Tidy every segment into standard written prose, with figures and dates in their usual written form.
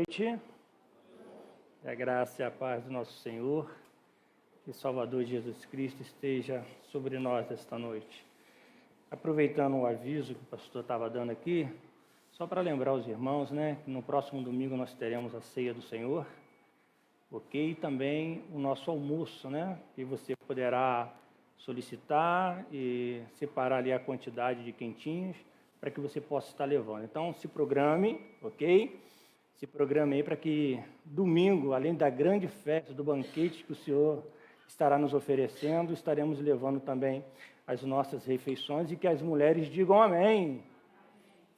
noite. Que a graça e a paz do nosso Senhor e Salvador Jesus Cristo esteja sobre nós esta noite. Aproveitando o aviso que o pastor estava dando aqui, só para lembrar os irmãos, que no próximo domingo nós teremos a ceia do Senhor, ok? E também o nosso almoço, que você poderá solicitar e separar ali a quantidade de quentinhos para que você possa estar levando. Então, se programe, ok? Se programe aí para que domingo, além da grande festa, do banquete que o Senhor estará nos oferecendo, estaremos levando também as nossas refeições e que as mulheres digam amém.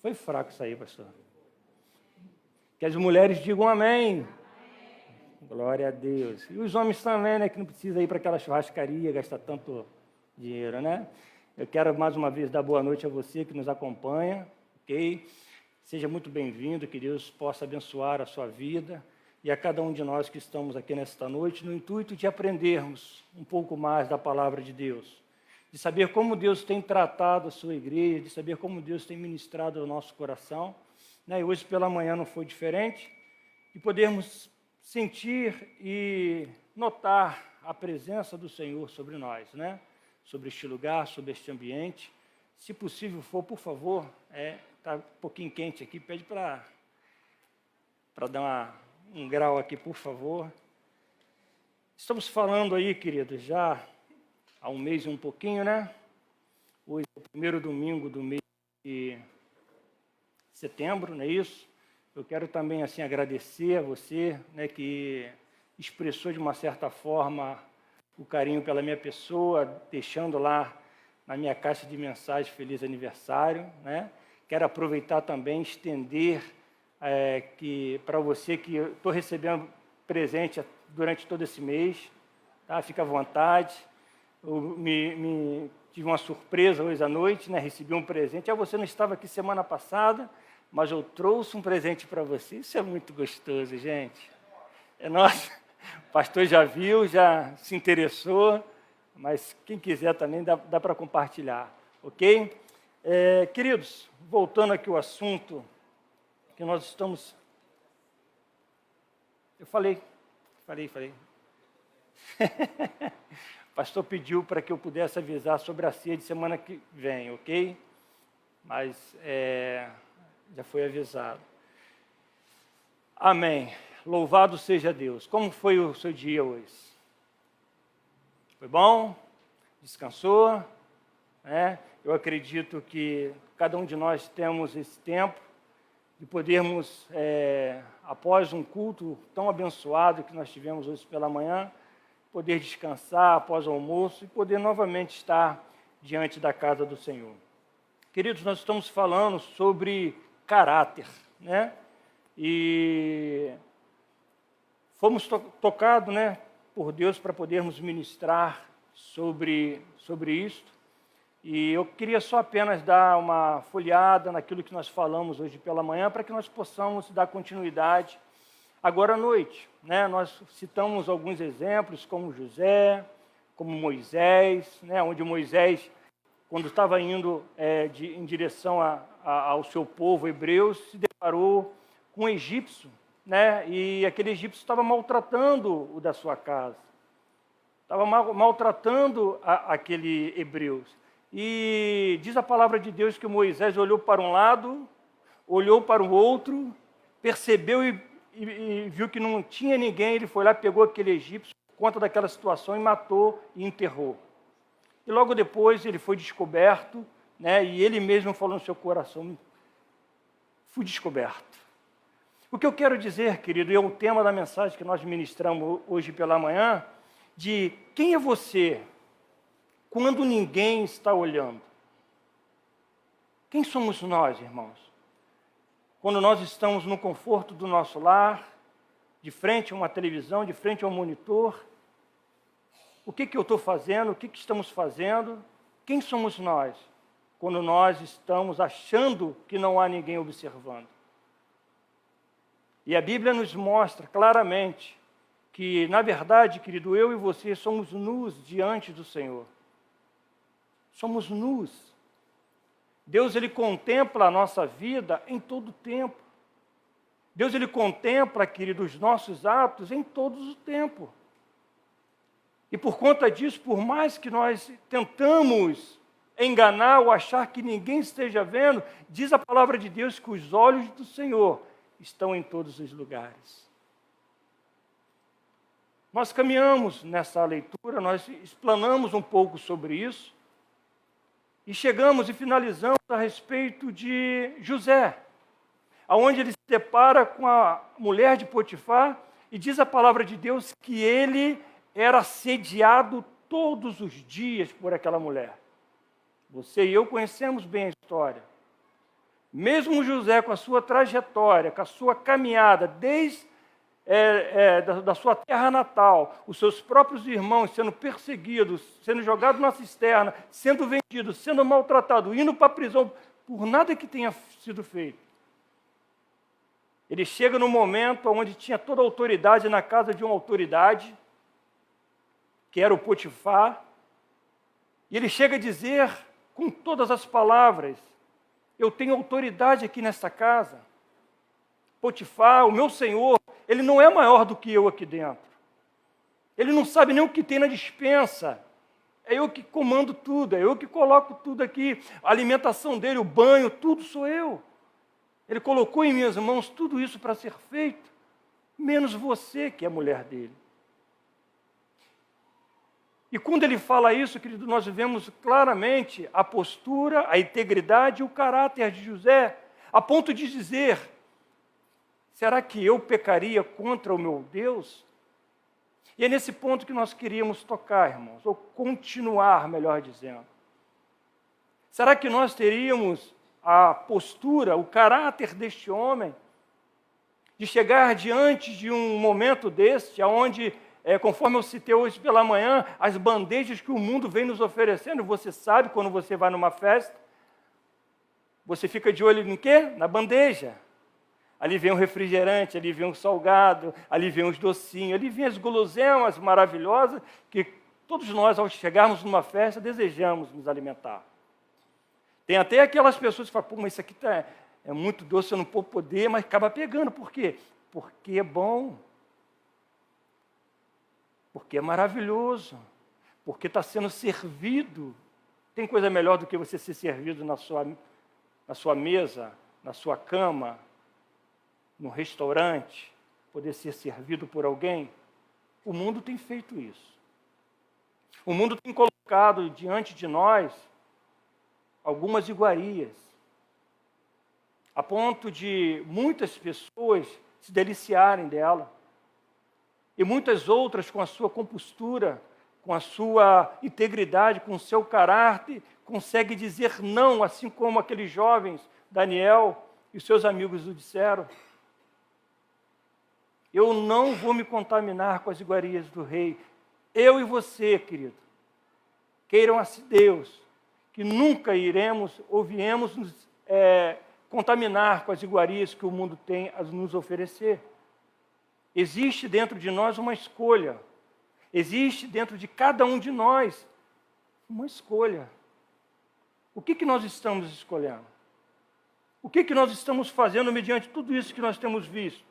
Foi fraco isso aí, pastor. Que as mulheres digam amém. Glória a Deus. E os homens também, que não precisa ir para aquela churrascaria, gastar tanto dinheiro, Eu quero mais uma vez dar boa noite a você que nos acompanha, ok? Seja muito bem-vindo, que Deus possa abençoar a sua vida e a cada um de nós que estamos aqui nesta noite, no intuito de aprendermos um pouco mais da palavra de Deus, de saber como Deus tem tratado a sua igreja, de saber como Deus tem ministrado ao nosso coração, E hoje pela manhã não foi diferente, e podermos sentir e notar a presença do Senhor sobre nós, Sobre este lugar, sobre este ambiente. Se possível for, por favor, está um pouquinho quente aqui, pede para dar um grau aqui, por favor. Estamos falando aí, queridos, já há um mês e um pouquinho, Hoje é o primeiro domingo do mês de setembro, não é isso? Eu quero também, assim, agradecer a você, que expressou de uma certa forma o carinho pela minha pessoa, deixando lá na minha caixa de mensagem feliz aniversário, Quero aproveitar também, estender que para você que eu estou recebendo presente durante todo esse mês, tá? Fica à vontade. Eu tive uma surpresa hoje à noite, Recebi um presente. Você não estava aqui semana passada, mas eu trouxe um presente para você. Isso é muito gostoso, gente. É nosso. O pastor já viu, já se interessou, mas quem quiser também dá para compartilhar, ok? Queridos, voltando aqui ao assunto que nós estamos... Eu falei. O pastor pediu para que eu pudesse avisar sobre a ceia de semana que vem, ok? Mas já foi avisado. Amém. Louvado seja Deus. Como foi o seu dia hoje? Foi bom? Descansou? Eu acredito que cada um de nós temos esse tempo de podermos, após um culto tão abençoado que nós tivemos hoje pela manhã, poder descansar após o almoço e poder novamente estar diante da casa do Senhor. Queridos, nós estamos falando sobre caráter, E fomos tocados, por Deus para podermos ministrar sobre isto. E eu queria só apenas dar uma folheada naquilo que nós falamos hoje pela manhã, para que nós possamos dar continuidade agora à noite. Nós citamos alguns exemplos, como José, como Moisés, onde Moisés, quando estava indo em direção ao seu povo hebreu, se deparou com um egípcio, E aquele egípcio estava maltratando o da sua casa, estava maltratando aquele hebreu. E diz a palavra de Deus que Moisés olhou para um lado, olhou para o outro, percebeu e viu que não tinha ninguém, ele foi lá, pegou aquele egípcio, por conta daquela situação, e matou e enterrou. E logo depois ele foi descoberto, E ele mesmo falou no seu coração, fui descoberto. O que eu quero dizer, querido, e é o tema da mensagem que nós ministramos hoje pela manhã, de quem é você quando ninguém está olhando? Quem somos nós, irmãos? Quando nós estamos no conforto do nosso lar, de frente a uma televisão, de frente a um monitor, o que eu estou fazendo? O que estamos fazendo? Quem somos nós quando nós estamos achando que não há ninguém observando? E a Bíblia nos mostra claramente que, na verdade, querido, eu e você somos nus diante do Senhor. Somos nus. Deus, Ele contempla a nossa vida em todo o tempo. Deus, Ele contempla, querido, os nossos atos em todos o tempo. E por conta disso, por mais que nós tentamos enganar ou achar que ninguém esteja vendo, diz a palavra de Deus que os olhos do Senhor estão em todos os lugares. Nós caminhamos nessa leitura, nós explanamos um pouco sobre isso, e chegamos e finalizamos a respeito de José, aonde ele se depara com a mulher de Potifar, e diz a palavra de Deus que ele era assediado todos os dias por aquela mulher. Você e eu conhecemos bem a história. Mesmo José, com a sua trajetória, com a sua caminhada, desde da sua terra natal, os seus próprios irmãos sendo perseguidos, sendo jogados na cisterna, sendo vendidos, sendo maltratados, indo para a prisão, por nada que tenha sido feito. Ele chega no momento onde tinha toda a autoridade na casa de uma autoridade, que era o Potifar, e ele chega a dizer, com todas as palavras, eu tenho autoridade aqui nessa casa. Potifar, o meu senhor, ele não é maior do que eu aqui dentro. Ele não sabe nem o que tem na despensa. É eu que comando tudo, é eu que coloco tudo aqui. A alimentação dele, o banho, tudo sou eu. Ele colocou em minhas mãos tudo isso para ser feito, menos você, que é a mulher dele. E quando ele fala isso, querido, nós vemos claramente a postura, a integridade e o caráter de José, a ponto de dizer, será que eu pecaria contra o meu Deus? E é nesse ponto que nós queríamos tocar, irmãos, ou continuar, melhor dizendo. Será que nós teríamos a postura, o caráter deste homem, de chegar diante de um momento deste, onde, conforme eu citei hoje pela manhã, as bandejas que o mundo vem nos oferecendo, você sabe, quando você vai numa festa, você fica de olho em quê? Na bandeja. Ali vem um refrigerante, ali vem um salgado, ali vem uns docinhos, ali vem as guloseimas maravilhosas que todos nós, ao chegarmos numa festa, desejamos nos alimentar. Tem até aquelas pessoas que falam, pô, mas isso aqui é muito doce, eu não vou poder, mas acaba pegando. Por quê? Porque é bom. Porque é maravilhoso. Porque está sendo servido. Tem coisa melhor do que você ser servido na sua mesa, na sua cama, no restaurante, poder ser servido por alguém? O mundo tem feito isso. O mundo tem colocado diante de nós algumas iguarias, a ponto de muitas pessoas se deliciarem dela, e muitas outras, com a sua compostura, com a sua integridade, com o seu caráter, conseguem dizer não, assim como aqueles jovens, Daniel e os seus amigos o disseram. Eu não vou me contaminar com as iguarias do rei. Eu e você, querido, queiram a Deus, que nunca iremos ou viemos nos contaminar com as iguarias que o mundo tem a nos oferecer. Existe dentro de nós uma escolha. Existe dentro de cada um de nós uma escolha. O que nós estamos escolhendo? O que nós estamos fazendo mediante tudo isso que nós temos visto?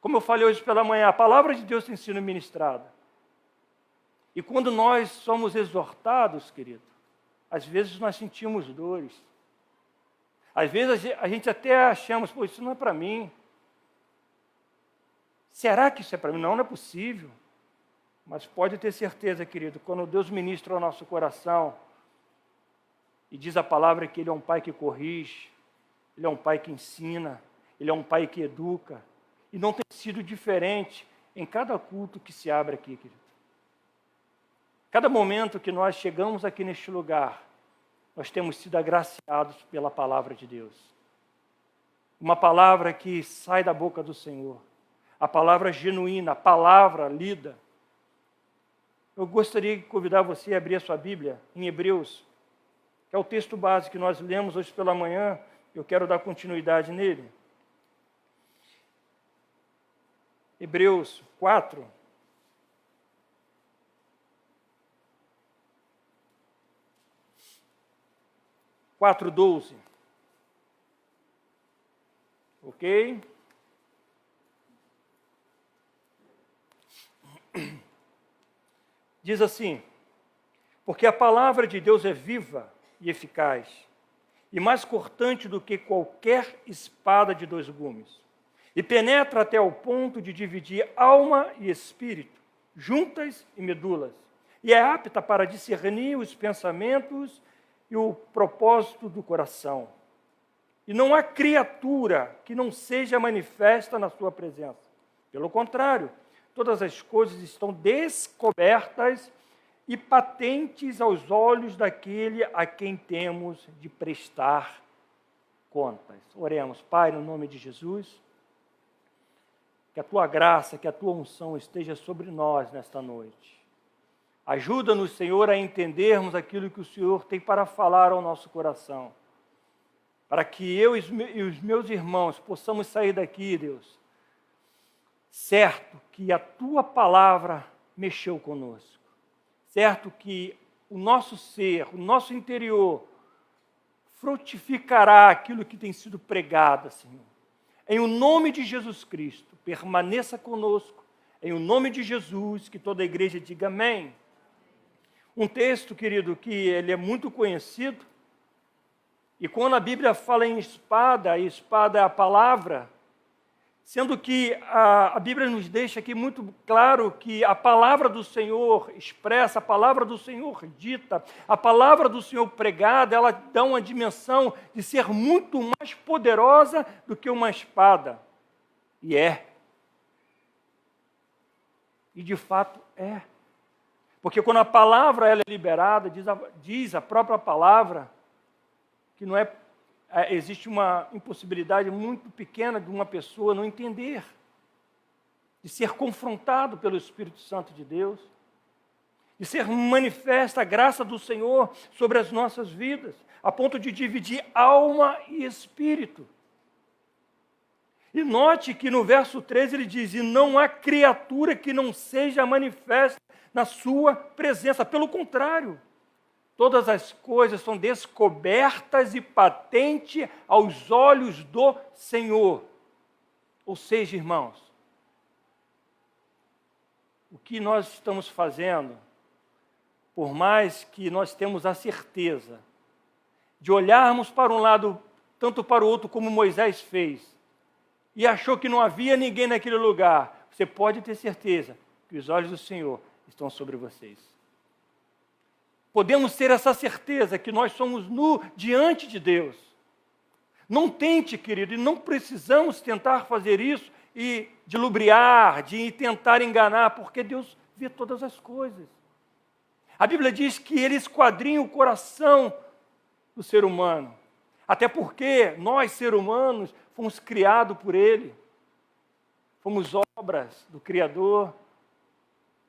Como eu falei hoje pela manhã, a palavra de Deus tem sido ministrada. E quando nós somos exortados, querido, às vezes nós sentimos dores. Às vezes a gente até achamos, pô, isso não é para mim. Será que isso é para mim? Não, não é possível. Mas pode ter certeza, querido, quando Deus ministra ao nosso coração e diz a palavra que Ele é um Pai que corrige, Ele é um Pai que ensina, Ele é um Pai que educa. E não tem sido diferente em cada culto que se abre aqui, querido. Cada momento que nós chegamos aqui neste lugar, nós temos sido agraciados pela palavra de Deus. Uma palavra que sai da boca do Senhor. A palavra genuína, a palavra lida. Eu gostaria de convidar você a abrir a sua Bíblia em Hebreus, que é o texto base que nós lemos hoje pela manhã. Eu quero dar continuidade nele. Hebreus 4. (4:12). Ok? Diz assim: porque a palavra de Deus é viva e eficaz, e mais cortante do que qualquer espada de dois gumes, e penetra até o ponto de dividir alma e espírito, juntas e medulas, e é apta para discernir os pensamentos e o propósito do coração. E não há criatura que não seja manifesta na sua presença. Pelo contrário, todas as coisas estão descobertas e patentes aos olhos daquele a quem temos de prestar contas. Oremos. Pai, no nome de Jesus, que a Tua graça, que a Tua unção esteja sobre nós nesta noite. Ajuda-nos, Senhor, a entendermos aquilo que o Senhor tem para falar ao nosso coração, para que eu e os meus irmãos possamos sair daqui, Deus, certo que a Tua palavra mexeu conosco, certo que o nosso ser, o nosso interior, frutificará aquilo que tem sido pregado, Senhor. Em o nome de Jesus Cristo, permaneça conosco, em o nome de Jesus, que toda a igreja diga amém. Um texto, querido, que ele é muito conhecido, e quando a Bíblia fala em espada, a espada é a palavra, sendo que a Bíblia nos deixa aqui muito claro que a palavra do Senhor expressa, a palavra do Senhor dita, a palavra do Senhor pregada, ela dá uma dimensão de ser muito mais poderosa do que uma espada. E é. E de fato é. Porque quando a palavra ela é liberada, diz a própria palavra, que não existe uma impossibilidade muito pequena de uma pessoa não entender, de ser confrontado pelo Espírito Santo de Deus, de ser manifesta a graça do Senhor sobre as nossas vidas, a ponto de dividir alma e espírito. E note que no verso 13 ele diz: e não há criatura que não seja manifesta na sua presença. Pelo contrário, todas as coisas são descobertas e patentes aos olhos do Senhor. Ou seja, irmãos, o que nós estamos fazendo, por mais que nós temos a certeza de olharmos para um lado, tanto para o outro como Moisés fez, e achou que não havia ninguém naquele lugar, você pode ter certeza que os olhos do Senhor estão sobre vocês. Podemos ter essa certeza que nós somos nu diante de Deus. Não tente, querido, e não precisamos tentar fazer isso e de lubriar, de tentar enganar, porque Deus vê todas as coisas. A Bíblia diz que Ele esquadrinha o coração do ser humano, até porque nós, seres humanos, fomos criados por Ele, fomos obras do Criador.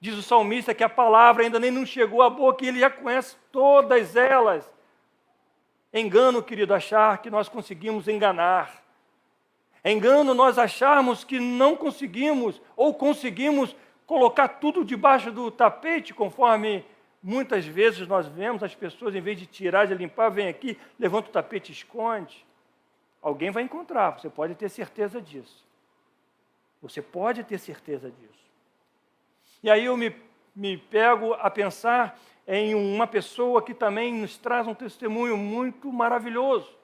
Diz o salmista que a palavra ainda nem nos chegou à boca e ele já conhece todas elas. É engano, querido, achar que nós conseguimos enganar. É engano nós acharmos que não conseguimos ou conseguimos colocar tudo debaixo do tapete, conforme muitas vezes nós vemos as pessoas, em vez de tirar, de limpar, vem aqui, levanta o tapete e esconde. Alguém vai encontrar, você pode ter certeza disso. Você pode ter certeza disso. E aí eu me pego a pensar em uma pessoa que também nos traz um testemunho muito maravilhoso,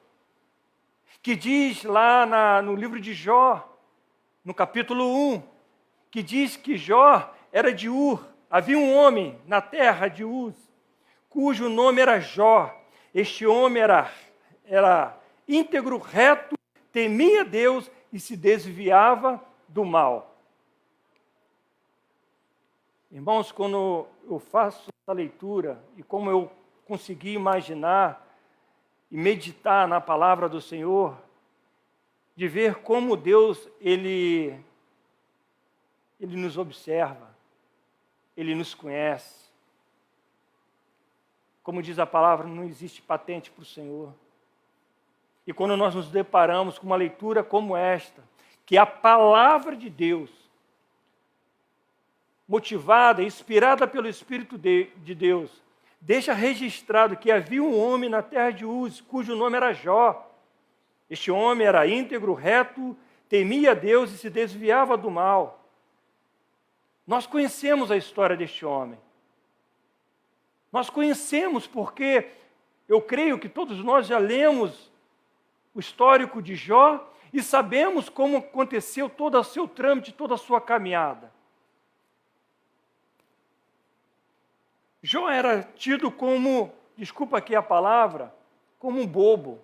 que diz lá no livro de Jó, no capítulo 1, que diz que Jó era de Ur. Havia um homem na terra de Uz, cujo nome era Jó. Este homem era íntegro, reto, temia Deus e se desviava do mal. Irmãos, quando eu faço essa leitura e como eu consegui imaginar e meditar na palavra do Senhor, de ver como Deus, Ele nos observa, Ele nos conhece. Como diz a palavra, não existe patente para o Senhor. E quando nós nos deparamos com uma leitura como esta, que a palavra de Deus, motivada, inspirada pelo Espírito de Deus, deixa registrado que havia um homem na terra de Uz, cujo nome era Jó. Este homem era íntegro, reto, temia Deus e se desviava do mal. Nós conhecemos a história deste homem. Nós conhecemos porque eu creio que todos nós já lemos o histórico de Jó e sabemos como aconteceu todo o seu trâmite, toda a sua caminhada. Jó era tido como, desculpa aqui a palavra, como um bobo.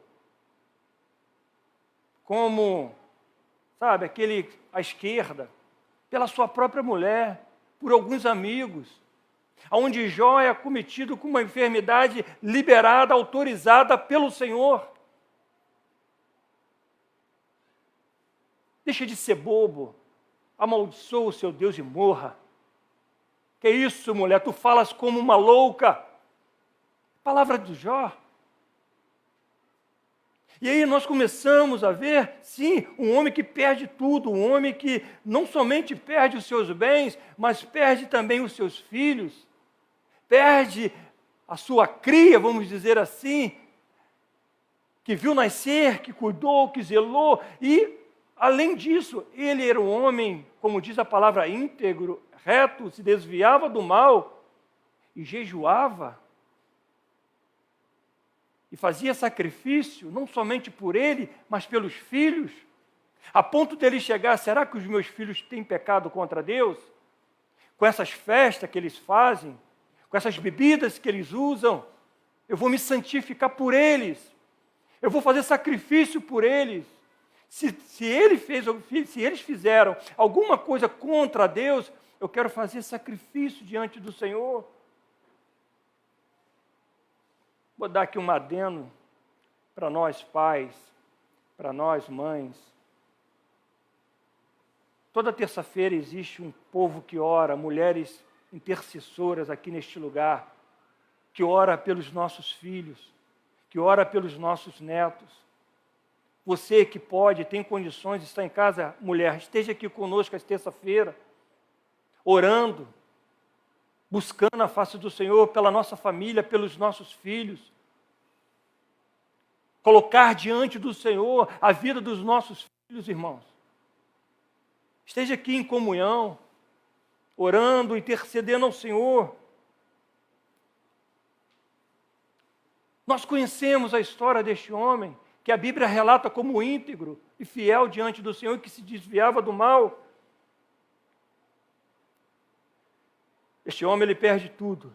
Como, sabe, aquele à esquerda, pela sua própria mulher, por alguns amigos, onde Jó é acometido com uma enfermidade liberada, autorizada pelo Senhor. Deixa de ser bobo, amaldiçoa o seu Deus e morra. Que isso, mulher, tu falas como uma louca. Palavra de Jó. E aí nós começamos a ver, sim, um homem que perde tudo, um homem que não somente perde os seus bens, mas perde também os seus filhos, perde a sua cria, vamos dizer assim, que viu nascer, que cuidou, que zelou, e, além disso, ele era um homem, como diz a palavra, íntegro, reto, se desviava do mal e jejuava. E fazia sacrifício, não somente por ele, mas pelos filhos, a ponto dele chegar, será que os meus filhos têm pecado contra Deus? Com essas festas que eles fazem, com essas bebidas que eles usam, eu vou me santificar por eles, eu vou fazer sacrifício por eles. Se eles fizeram alguma coisa contra Deus, eu quero fazer sacrifício diante do Senhor. Vou dar aqui um adendo para nós pais, para nós mães. Toda terça-feira existe um povo que ora, mulheres intercessoras aqui neste lugar, que ora pelos nossos filhos, que ora pelos nossos netos. Você que pode, tem condições de estar em casa, mulher, esteja aqui conosco esta terça-feira, orando, buscando a face do Senhor pela nossa família, pelos nossos filhos. Colocar diante do Senhor a vida dos nossos filhos, irmãos. Esteja aqui em comunhão, orando, intercedendo ao Senhor. Nós conhecemos a história deste homem, que a Bíblia relata como íntegro e fiel diante do Senhor, que se desviava do mal. Este homem, ele perde tudo,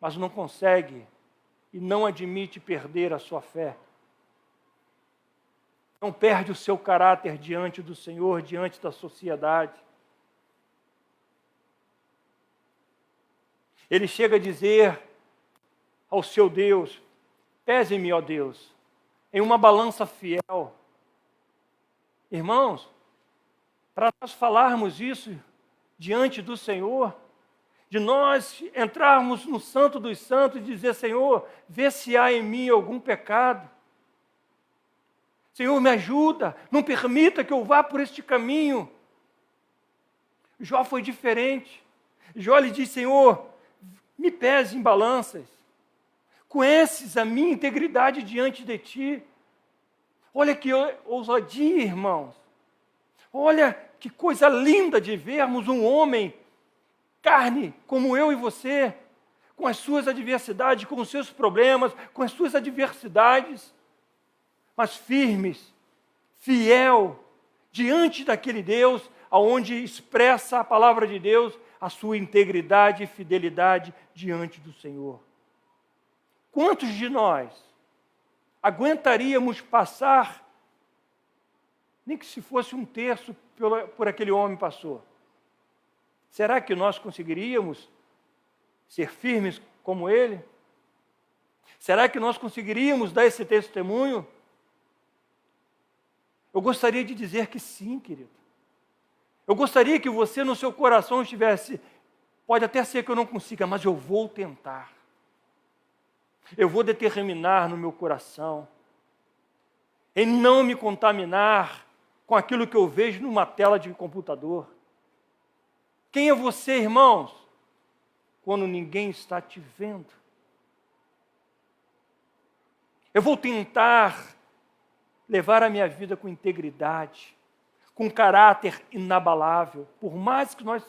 mas não consegue e não admite perder a sua fé. Não perde o seu caráter diante do Senhor, diante da sociedade. Ele chega a dizer ao seu Deus: pese-me, ó Deus, em uma balança fiel. Irmãos, para nós falarmos isso diante do Senhor, de nós entrarmos no Santo dos Santos e dizer: Senhor, vê se há em mim algum pecado. Senhor, me ajuda, não permita que eu vá por este caminho. Jó foi diferente. Jó lhe disse: Senhor, me pese em balanças. Conheces a minha integridade diante de ti. Olha que ousadia, irmãos. Olha que coisa linda de vermos um homem, carne, como eu e você, com as suas adversidades, com os seus problemas, com as suas adversidades, mas firmes, fiel, diante daquele Deus, aonde expressa a palavra de Deus, a sua integridade e fidelidade diante do Senhor. Quantos de nós aguentaríamos passar, nem que se fosse um terço por aquele homem passou? Será que nós conseguiríamos ser firmes como ele? Será que nós conseguiríamos dar esse testemunho? Eu gostaria de dizer que sim, querido. Eu gostaria que você no seu coração estivesse, pode até ser que eu não consiga, mas eu vou tentar. Eu vou determinar no meu coração em não me contaminar com aquilo que eu vejo numa tela de computador. Quem é você, irmãos, quando ninguém está te vendo? Eu vou tentar levar a minha vida com integridade, com caráter inabalável, por mais que nós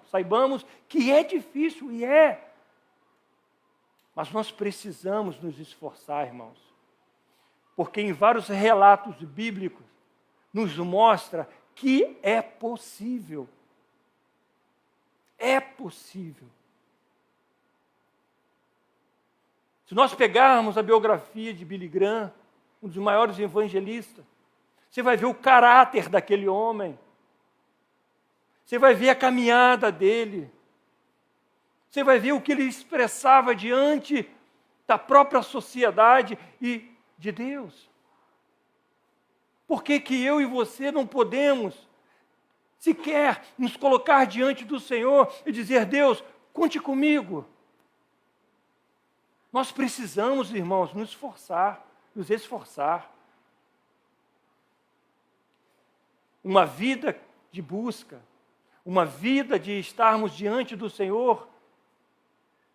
saibamos que é difícil, e é. Mas nós precisamos nos esforçar, irmãos. Porque em vários relatos bíblicos nos mostra que é possível. É possível. Se nós pegarmos a biografia de Billy Graham, um dos maiores evangelistas, você vai ver o caráter daquele homem. Você vai ver a caminhada dele. Você vai ver o que ele expressava diante da própria sociedade e de Deus. Por que que eu e você não podemos sequer nos colocar diante do Senhor e dizer: Deus, conte comigo? Nós precisamos, irmãos, nos esforçar. Uma vida de busca, uma vida de estarmos diante do Senhor,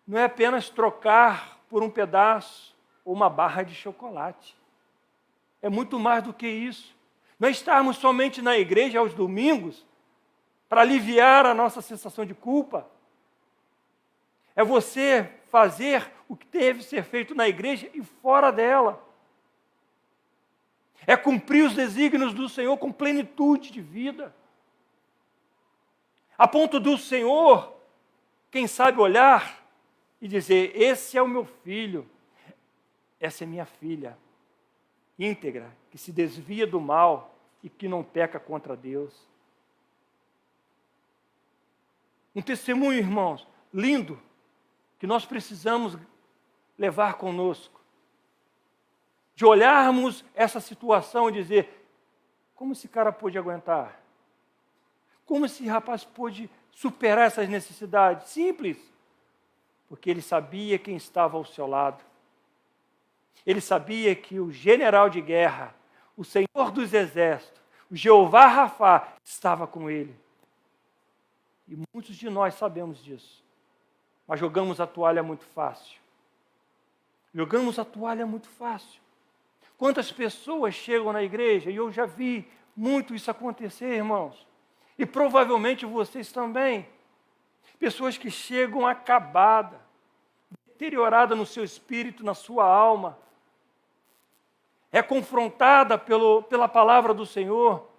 não é apenas trocar por um pedaço ou uma barra de chocolate. É muito mais do que isso. Não é estarmos somente na igreja aos domingos para aliviar a nossa sensação de culpa. É você fazer o que deve ser feito na igreja e fora dela. É cumprir os desígnios do Senhor com plenitude de vida. A ponto do Senhor, quem sabe, olhar e dizer: esse é o meu filho, essa é minha filha, íntegra, que se desvia do mal e que não peca contra Deus. Um testemunho, irmãos, lindo, que nós precisamos levar conosco. De olharmos essa situação e dizer: como esse cara pôde aguentar? Como esse rapaz pôde superar essas necessidades? Simples. Porque ele sabia quem estava ao seu lado. Ele sabia que o general de guerra, o Senhor dos exércitos, o Jeová Rafá, estava com ele. E muitos de nós sabemos disso. Mas jogamos a toalha muito fácil. Jogamos a toalha muito fácil. Quantas pessoas chegam na igreja, e eu já vi muito isso acontecer, irmãos. E provavelmente vocês também. Pessoas que chegam acabadas, deterioradas no seu espírito, na sua alma. É confrontada pela palavra do Senhor.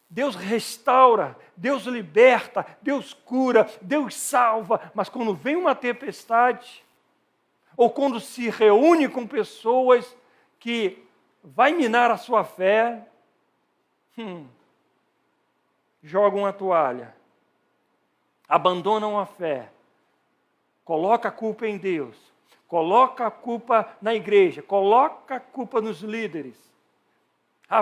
Deus restaura, Deus liberta, Deus cura, Deus salva. Mas quando vem uma tempestade, ou quando se reúne com pessoas que vai minar a sua fé, jogam a toalha, abandonam a fé, coloca a culpa em Deus, coloca a culpa na igreja, coloca a culpa nos líderes.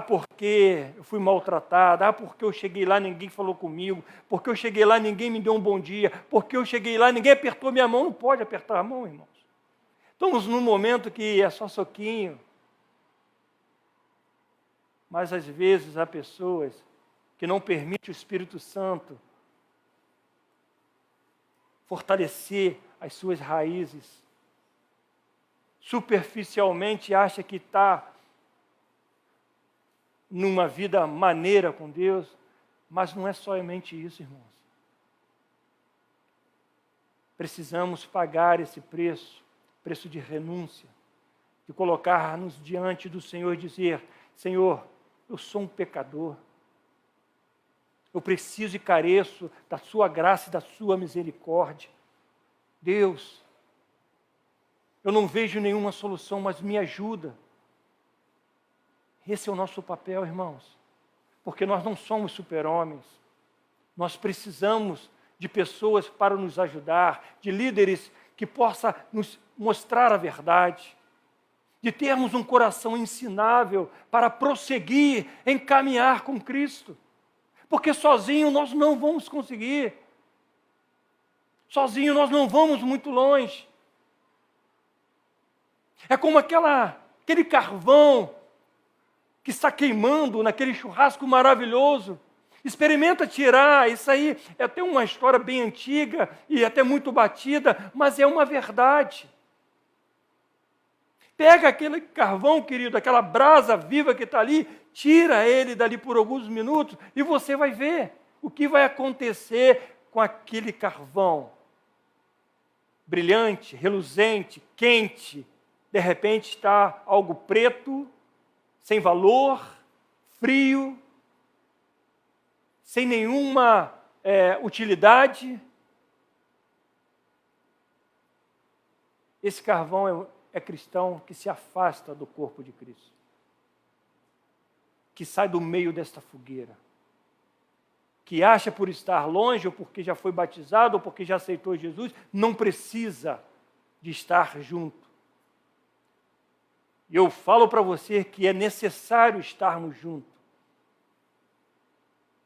Porque eu fui maltratada, porque eu cheguei lá, ninguém falou comigo, porque eu cheguei lá, ninguém me deu um bom dia, porque eu cheguei lá, ninguém apertou minha mão. Não pode apertar a mão, irmãos. Estamos num momento que é só soquinho. Mas às vezes há pessoas que não permitem o Espírito Santo fortalecer as suas raízes. Superficialmente acha que está numa vida maneira com Deus, mas não é somente isso, irmãos. Precisamos pagar esse preço de renúncia, de colocar-nos diante do Senhor e dizer: Senhor, eu sou um pecador. Eu preciso e careço da sua graça e da sua misericórdia. Deus, eu não vejo nenhuma solução, mas me ajuda. Esse é o nosso papel, irmãos. Porque nós não somos super-homens. Nós precisamos de pessoas para nos ajudar, de líderes que possam nos mostrar a verdade, de termos um coração ensinável para prosseguir em caminhar com Cristo. Porque sozinho nós não vamos conseguir. Sozinho nós não vamos muito longe. É como aquele carvão que está queimando naquele churrasco maravilhoso. Experimenta tirar, isso aí é até uma história bem antiga e até muito batida, mas é uma verdade. Pega aquele carvão, querido, aquela brasa viva que está ali, tira ele dali por alguns minutos e você vai ver o que vai acontecer com aquele carvão. brilhante, reluzente, quente, de repente está algo preto, sem valor, frio, sem nenhuma utilidade. Esse carvão é cristão que se afasta do corpo de Cristo, que sai do meio desta fogueira, que acha por estar longe, ou porque já foi batizado, ou porque já aceitou Jesus, não precisa de estar junto. E eu falo para você que é necessário estarmos juntos.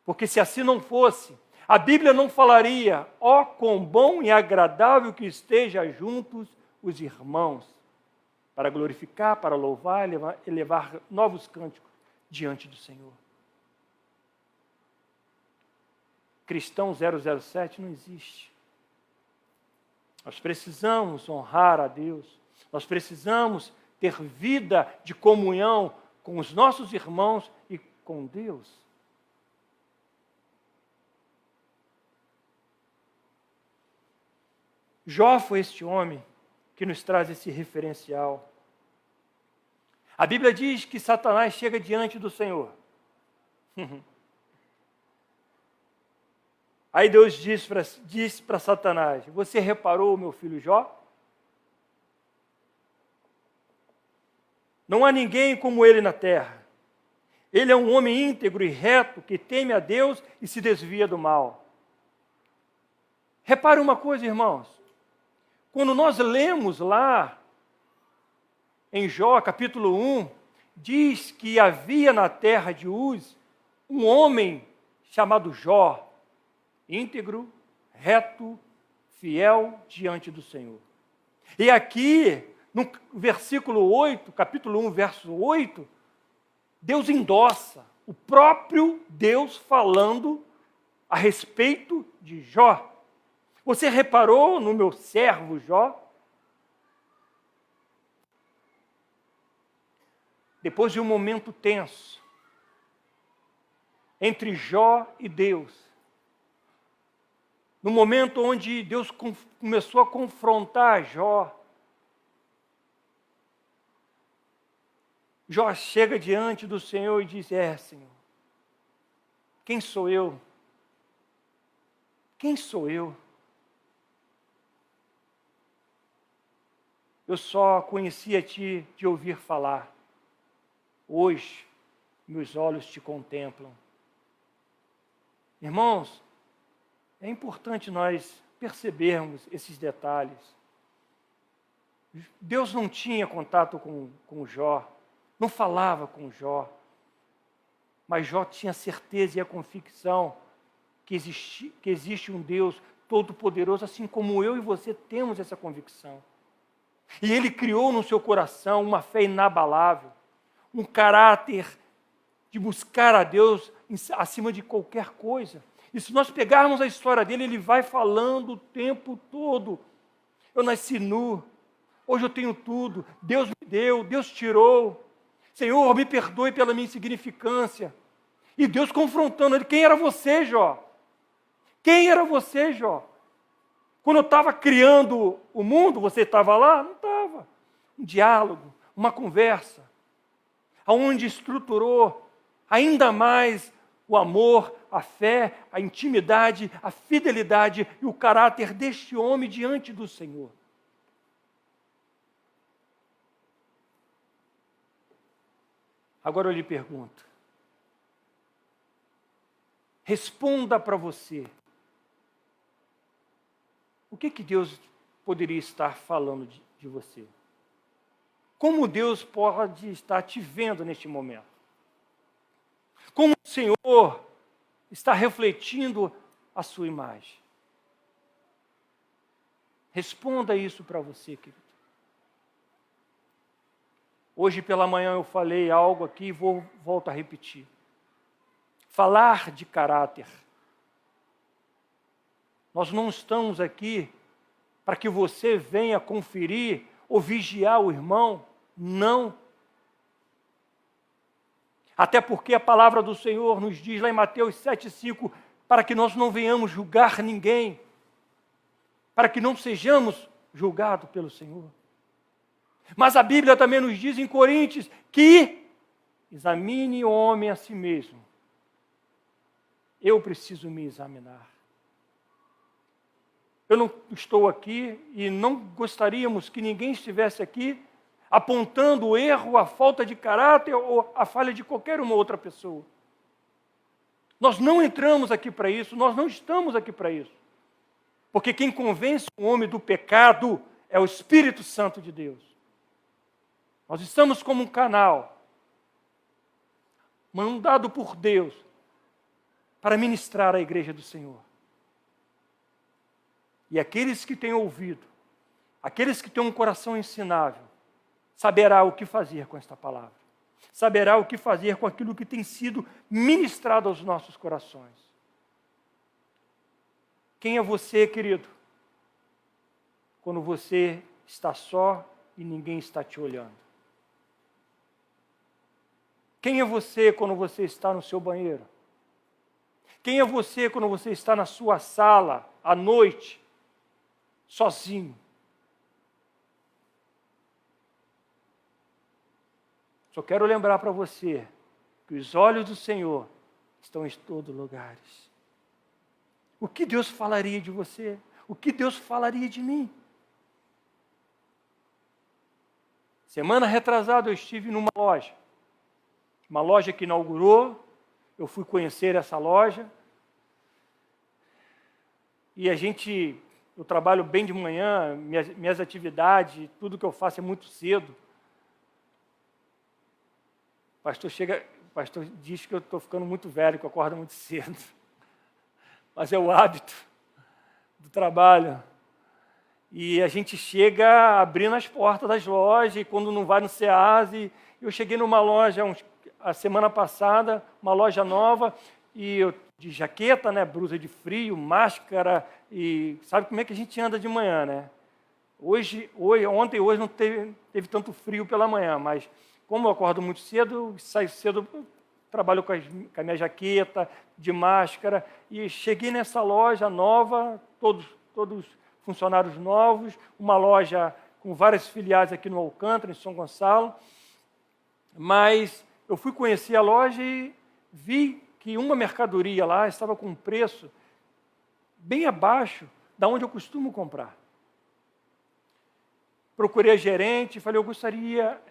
Porque se assim não fosse, a Bíblia não falaria: ó, quão bom e agradável que esteja juntos os irmãos, para glorificar, para louvar, elevar novos cânticos diante do Senhor. Cristão 007 não existe. Nós precisamos honrar a Deus. Nós precisamos ter vida de comunhão com os nossos irmãos e com Deus. Jó foi este homem que nos traz esse referencial. A Bíblia diz que Satanás chega diante do Senhor. Aí Deus diz para Satanás: você reparou o meu filho Jó? Não há ninguém como ele na terra. Ele é um homem íntegro e reto, que teme a Deus e se desvia do mal. Repare uma coisa, irmãos. Quando nós lemos lá em Jó, capítulo 1, diz que havia na terra de Uz um homem chamado Jó, íntegro, reto, fiel diante do Senhor. E aqui, no versículo 8, capítulo 1, verso 8, Deus endossa, o próprio Deus falando a respeito de Jó. Você reparou no meu servo Jó? Depois de um momento tenso entre Jó e Deus, no momento onde Deus começou a confrontar Jó, Jó chega diante do Senhor e diz: Senhor, quem sou eu? Quem sou eu? Eu só conhecia Ti de ouvir falar. Hoje, meus olhos Te contemplam. Irmãos, é importante nós percebermos esses detalhes. Deus não tinha contato com Jó, não falava com Jó, mas Jó tinha certeza e a convicção que existe um Deus todo-poderoso, assim como eu e você temos essa convicção. E Ele criou no seu coração uma fé inabalável, um caráter de buscar a Deus acima de qualquer coisa. E se nós pegarmos a história dele, ele vai falando o tempo todo: eu nasci nu, hoje eu tenho tudo, Deus me deu, Deus tirou, Senhor, me perdoe pela minha insignificância. E Deus confrontando ele: quem era você, Jó? Quem era você, Jó? Quando eu estava criando o mundo, você estava lá? Não estava. Um diálogo, uma conversa, aonde estruturou ainda mais o amor, a fé, a intimidade, a fidelidade e o caráter deste homem diante do Senhor. Agora eu lhe pergunto, responda para você, o que Deus poderia estar falando de você? Como Deus pode estar te vendo neste momento? Como o Senhor está refletindo a sua imagem? Responda isso para você, querido. Hoje pela manhã eu falei algo aqui e volto a repetir. Falar de caráter. Nós não estamos aqui para que você venha conferir ou vigiar o irmão. Não. Até porque a palavra do Senhor nos diz lá em Mateus 7,5, para que nós não venhamos julgar ninguém, para que não sejamos julgado pelo Senhor. Mas a Bíblia também nos diz em Coríntios que examine o homem a si mesmo. Eu preciso me examinar. Eu não estou aqui e não gostaríamos que ninguém estivesse aqui apontando o erro, a falta de caráter ou a falha de qualquer uma outra pessoa. Nós não entramos aqui para isso, nós não estamos aqui para isso. Porque quem convence o homem do pecado é o Espírito Santo de Deus. Nós estamos como um canal, mandado por Deus, para ministrar a igreja do Senhor. E aqueles que têm ouvido, aqueles que têm um coração ensinável, saberá o que fazer com esta palavra. Saberá o que fazer com aquilo que tem sido ministrado aos nossos corações. Quem é você, querido? Quando você está só e ninguém está te olhando. Quem é você quando você está no seu banheiro? Quem é você quando você está na sua sala, à noite, sozinho? Só quero lembrar para você que os olhos do Senhor estão em todos os lugares. O que Deus falaria de você? O que Deus falaria de mim? Semana retrasada eu estive numa loja. Uma loja que inaugurou. Eu fui conhecer essa loja. E eu trabalho bem de manhã, minhas atividades, tudo que eu faço é muito cedo. O pastor diz que eu estou ficando muito velho, que eu acordo muito cedo. Mas é o hábito do trabalho. E a gente chega abrindo as portas das lojas, e quando não vai no SEASE, eu cheguei numa loja a semana passada, uma loja nova, e eu de jaqueta, né, blusa de frio, máscara, e sabe como é que a gente anda de manhã, né? Ontem e hoje não teve tanto frio pela manhã, mas como eu acordo muito cedo, saio cedo, trabalho com a minha jaqueta, de máscara, e cheguei nessa loja nova, todos funcionários novos, uma loja com várias filiais aqui no Alcântara, em São Gonçalo, mas eu fui conhecer a loja e vi que uma mercadoria lá estava com um preço bem abaixo da onde eu costumo comprar. Procurei a gerente, falei, eu gostaria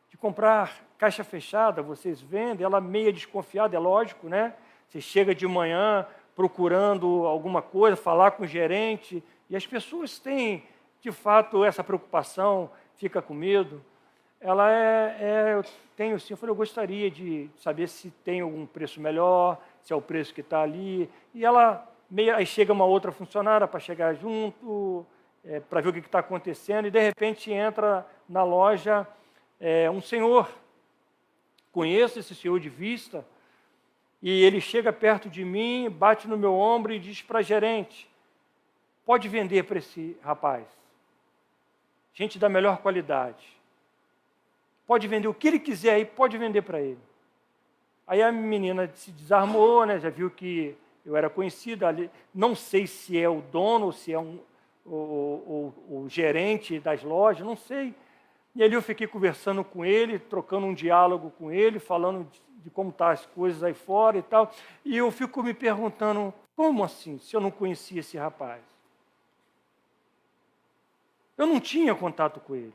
de comprar caixa fechada, vocês vendem? Ela meio desconfiada, é lógico, né? Você chega de manhã procurando alguma coisa, falar com o gerente, e as pessoas têm, de fato, essa preocupação, fica com medo. Eu tenho sim, eu falei, eu gostaria de saber se tem algum preço melhor, se é o preço que está ali. E aí chega uma outra funcionária para chegar junto, para ver o que está acontecendo, e de repente entra na loja um senhor. Conheço esse senhor de vista, e ele chega perto de mim, bate no meu ombro e diz para a gerente, pode vender para esse rapaz. Gente da melhor qualidade. Pode vender o que ele quiser aí, pode vender para ele. Aí a menina se desarmou, né? Já viu que eu era conhecido ali. Não sei se é o dono ou se é o gerente das lojas, não sei. E ali eu fiquei conversando com ele, trocando um diálogo com ele, falando de como estão as coisas aí fora e tal. E eu fico me perguntando, como assim, se eu não conhecia esse rapaz? Eu não tinha contato com ele.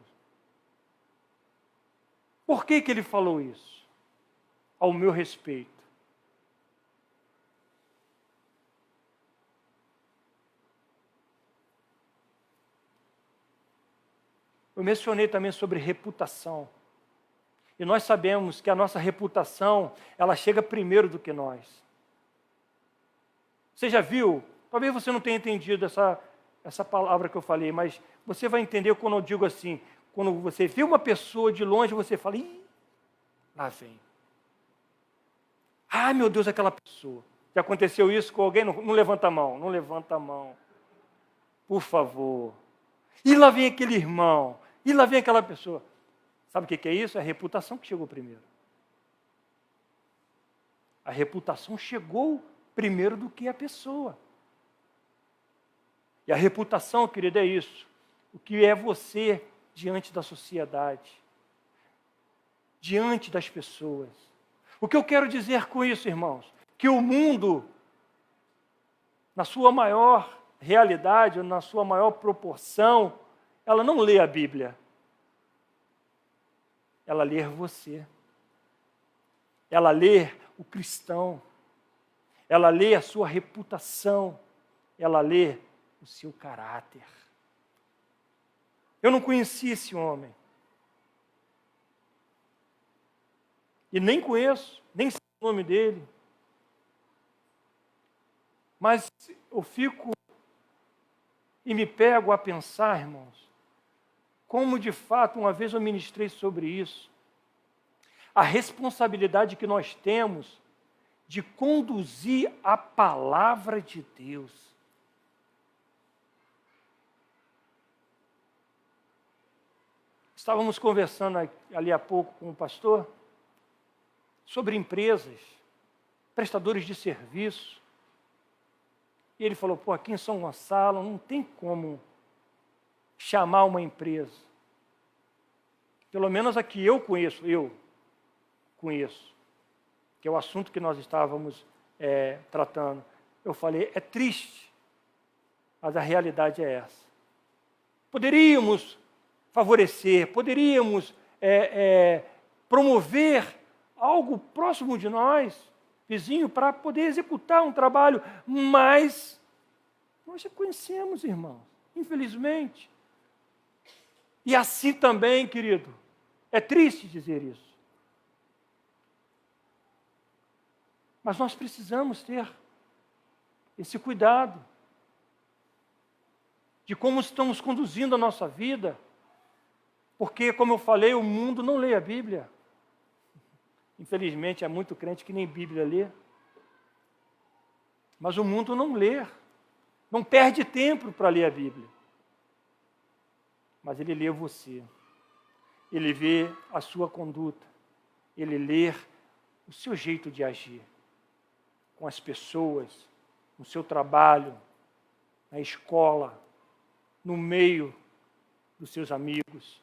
Por que ele falou isso? Ao meu respeito. Eu mencionei também sobre reputação. E nós sabemos que a nossa reputação, ela chega primeiro do que nós. Você já viu? Talvez você não tenha entendido essa palavra que eu falei, mas você vai entender quando eu digo assim, quando você vê uma pessoa de longe, você fala, ih, lá vem. Ai, meu Deus, aquela pessoa. Já aconteceu isso com alguém? Não levanta a mão, não levanta a mão. Por favor. E lá vem aquele irmão, e lá vem aquela pessoa. Sabe o que é isso? É a reputação que chegou primeiro. A reputação chegou primeiro do que a pessoa. E a reputação, querido, é isso. O que é você diante da sociedade, diante das pessoas. O que eu quero dizer com isso, irmãos? Que o mundo, na sua maior realidade, na sua maior proporção, ela não lê a Bíblia. Ela lê você. Ela lê o cristão. Ela lê a sua reputação. Ela lê o seu caráter. Eu não conheci esse homem. E nem conheço, nem sei o nome dele. Mas eu fico e me pego a pensar, irmãos, como de fato, uma vez eu ministrei sobre isso, a responsabilidade que nós temos de conduzir a palavra de Deus. Estávamos conversando ali há pouco com o pastor sobre empresas, prestadores de serviço. E ele falou, aqui em São Gonçalo não tem como chamar uma empresa. Pelo menos aqui eu conheço, que é o assunto que nós estávamos tratando. Eu falei, é triste, mas a realidade é essa. Poderíamos favorecer, poderíamos promover algo próximo de nós, vizinho, para poder executar um trabalho, mas nós já conhecemos, irmãos, infelizmente. E assim também, querido, é triste dizer isso. Mas nós precisamos ter esse cuidado de como estamos conduzindo a nossa vida, porque, como eu falei, o mundo não lê a Bíblia. Infelizmente, há muito crente que nem Bíblia lê. Mas o mundo não lê, não perde tempo para ler a Bíblia. Mas ele lê você, ele vê a sua conduta, ele lê o seu jeito de agir com as pessoas, no seu trabalho, na escola, no meio dos seus amigos.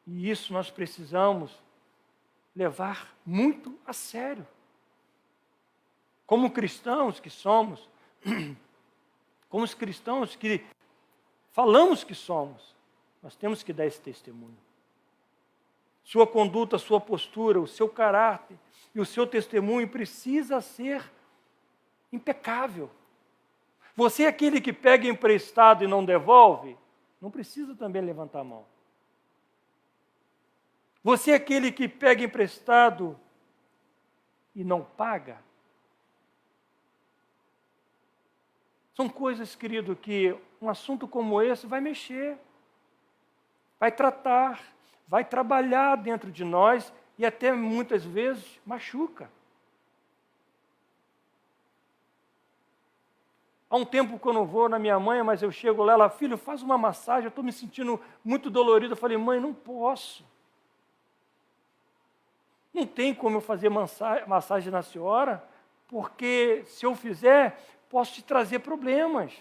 E isso nós precisamos levar muito a sério. Como cristãos que somos, como os cristãos que falamos que somos, nós temos que dar esse testemunho. Sua conduta, sua postura, o seu caráter e o seu testemunho precisa ser impecável. Você é aquele que pega emprestado e não devolve, não precisa também levantar a mão. Você é aquele que pega emprestado e não paga. São coisas, querido, que um assunto como esse vai mexer, vai tratar, vai trabalhar dentro de nós e até muitas vezes machuca. Há um tempo que eu não vou na minha mãe, mas eu chego lá, ela, filho, faz uma massagem, eu estou me sentindo muito dolorido. Eu falei, mãe, não posso. Não tem como eu fazer massagem na senhora, porque se eu fizer, posso te trazer problemas.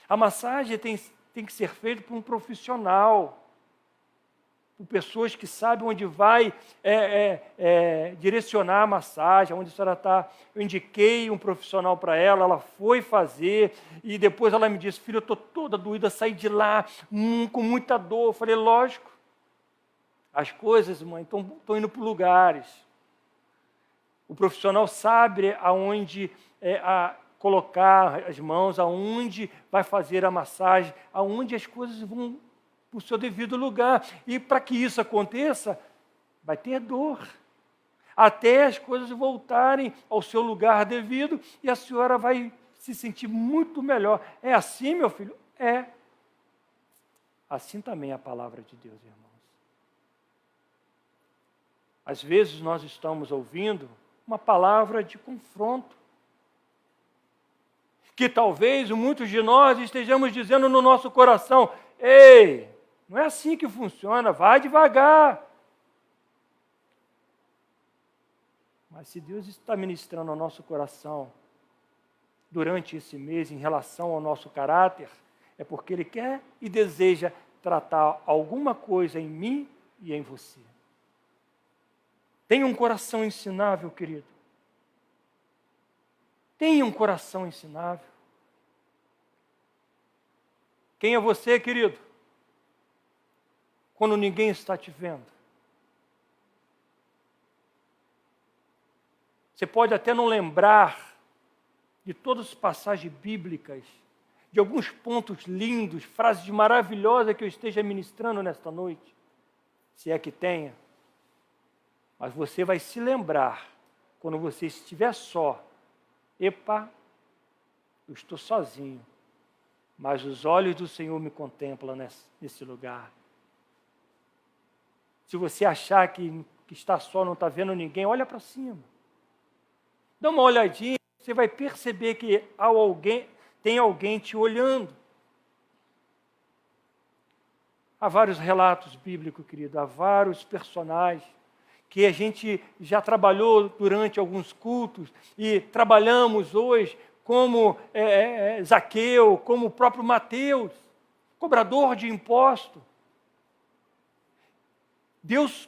A massagem tem que ser feita por um profissional, por pessoas que sabem onde vai direcionar a massagem, onde a senhora está. Eu indiquei um profissional para ela, ela foi fazer, e depois ela me disse, filho, eu estou toda doída, saí de lá com muita dor. Eu falei, lógico. As coisas, mãe, estão indo para lugares. O profissional sabe aonde colocar as mãos, aonde vai fazer a massagem, aonde as coisas vão para o seu devido lugar. E para que isso aconteça, vai ter dor. Até as coisas voltarem ao seu lugar devido e a senhora vai se sentir muito melhor. É assim, meu filho? É. Assim também é a palavra de Deus, irmãos. Às vezes nós estamos ouvindo uma palavra de confronto, que talvez muitos de nós estejamos dizendo no nosso coração, ei, não é assim que funciona, vai devagar. Mas se Deus está ministrando ao nosso coração, durante esse mês em relação ao nosso caráter, é porque Ele quer e deseja tratar alguma coisa em mim e em você. Tenha um coração ensinável, querido. Tenha um coração ensinável. Quem é você, querido? Quando ninguém está te vendo. Você pode até não lembrar de todas as passagens bíblicas, de alguns pontos lindos, frases maravilhosas que eu esteja ministrando nesta noite, se é que tenha. Mas você vai se lembrar, quando você estiver só, epa, eu estou sozinho, mas os olhos do Senhor me contemplam nesse lugar. Se você achar que está só, não está vendo ninguém, olha para cima. Dá uma olhadinha, você vai perceber que tem alguém te olhando. Há vários relatos bíblicos, querido, há vários personagens que a gente já trabalhou durante alguns cultos e trabalhamos hoje, como Zaqueu, como o próprio Mateus, cobrador de imposto.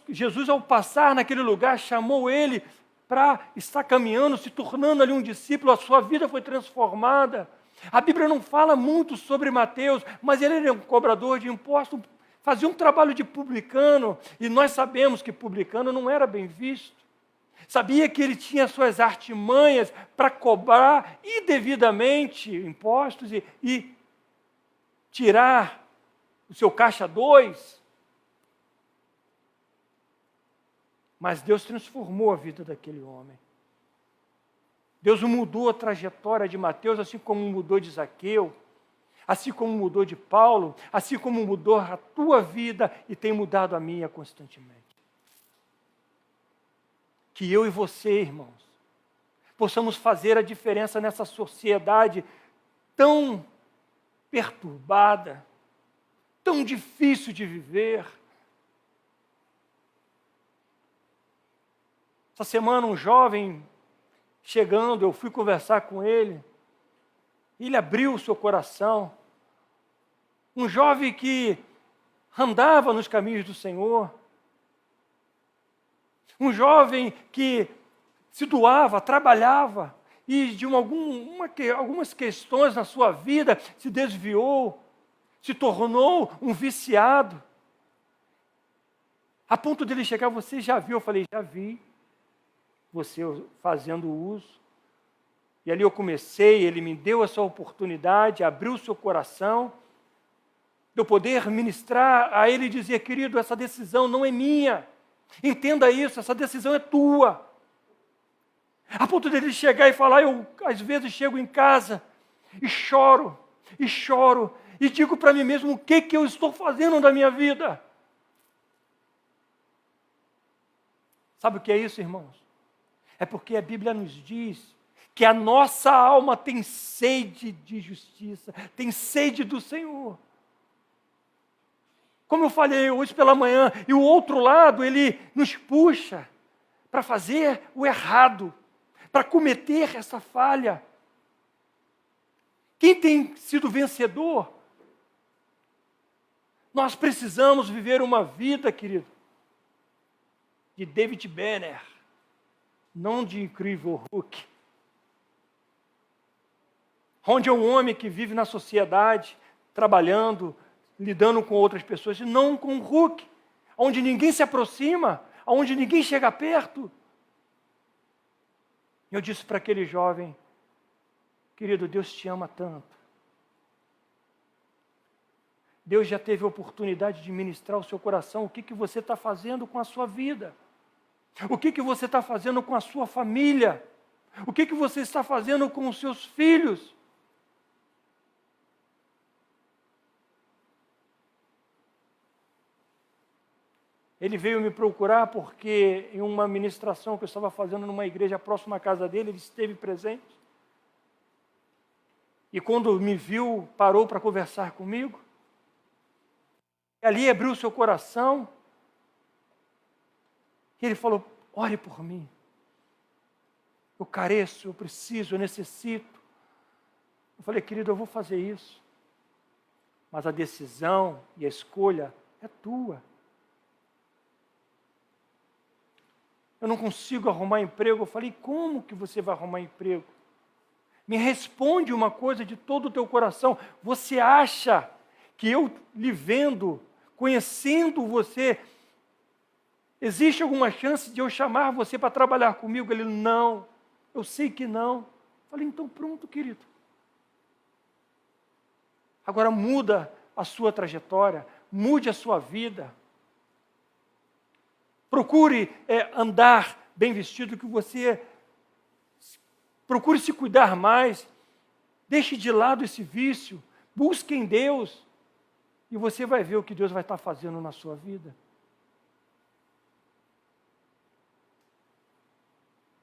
Jesus, ao passar naquele lugar, chamou ele para estar caminhando, se tornando ali um discípulo, a sua vida foi transformada. A Bíblia não fala muito sobre Mateus, mas ele era um cobrador de impostos, fazia um trabalho de publicano, e nós sabemos que publicano não era bem visto. Sabia que ele tinha suas artimanhas para cobrar indevidamente impostos e tirar o seu caixa 2. Mas Deus transformou a vida daquele homem. Deus mudou a trajetória de Mateus, assim como mudou de Zaqueu, assim como mudou de Paulo, assim como mudou a tua vida e tem mudado a minha constantemente. Que eu e você, irmãos, possamos fazer a diferença nessa sociedade tão perturbada, tão difícil de viver. Essa semana um jovem chegando, eu fui conversar com ele, ele abriu o seu coração. Um jovem que andava nos caminhos do Senhor. Um jovem que se doava, trabalhava, e de algumas questões na sua vida se desviou, se tornou um viciado. A ponto dele chegar, você já viu? Eu falei, já vi. Você fazendo uso. E ali eu comecei, ele me deu essa oportunidade, abriu o seu coração, de eu poder ministrar a ele e dizer, querido, essa decisão não é minha. Entenda isso, essa decisão é tua. A ponto dele chegar e falar, eu às vezes chego em casa e choro, e digo para mim mesmo, o que eu estou fazendo da minha vida? Sabe o que é isso, irmãos? É porque a Bíblia nos diz que a nossa alma tem sede de justiça, tem sede do Senhor. Como eu falei hoje pela manhã, e o outro lado, ele nos puxa para fazer o errado, para cometer essa falha. Quem tem sido vencedor? Nós precisamos viver uma vida, querido, de David Banner, não de Incrível Hulk. Onde é um homem que vive na sociedade, trabalhando, lidando com outras pessoas, e não com o Hulk, onde ninguém se aproxima, onde ninguém chega perto. Eu disse para aquele jovem, querido, Deus te ama tanto. Deus já teve a oportunidade de ministrar o seu coração. O que você está fazendo com a sua vida? O que você está fazendo com a sua família? O que você está fazendo com os seus filhos? Ele veio me procurar porque em uma ministração que eu estava fazendo numa igreja próxima à casa dele, ele esteve presente. E quando me viu, parou para conversar comigo. E ali abriu o seu coração. E ele falou, ore por mim. Eu careço, eu preciso, eu necessito. Eu falei, querido, eu vou fazer isso. Mas a decisão e a escolha é tua. Eu não consigo arrumar emprego. Eu falei, como que você vai arrumar emprego? Me responde uma coisa de todo o teu coração. Você acha que eu lhe vendo, conhecendo você, existe alguma chance de eu chamar você para trabalhar comigo? Ele, não, eu sei que não. Eu falei, então pronto, querido. Agora muda a sua trajetória, mude a sua vida. Procure andar bem vestido, que você procure se cuidar mais. Deixe de lado esse vício, busque em Deus e você vai ver o que Deus vai estar fazendo na sua vida.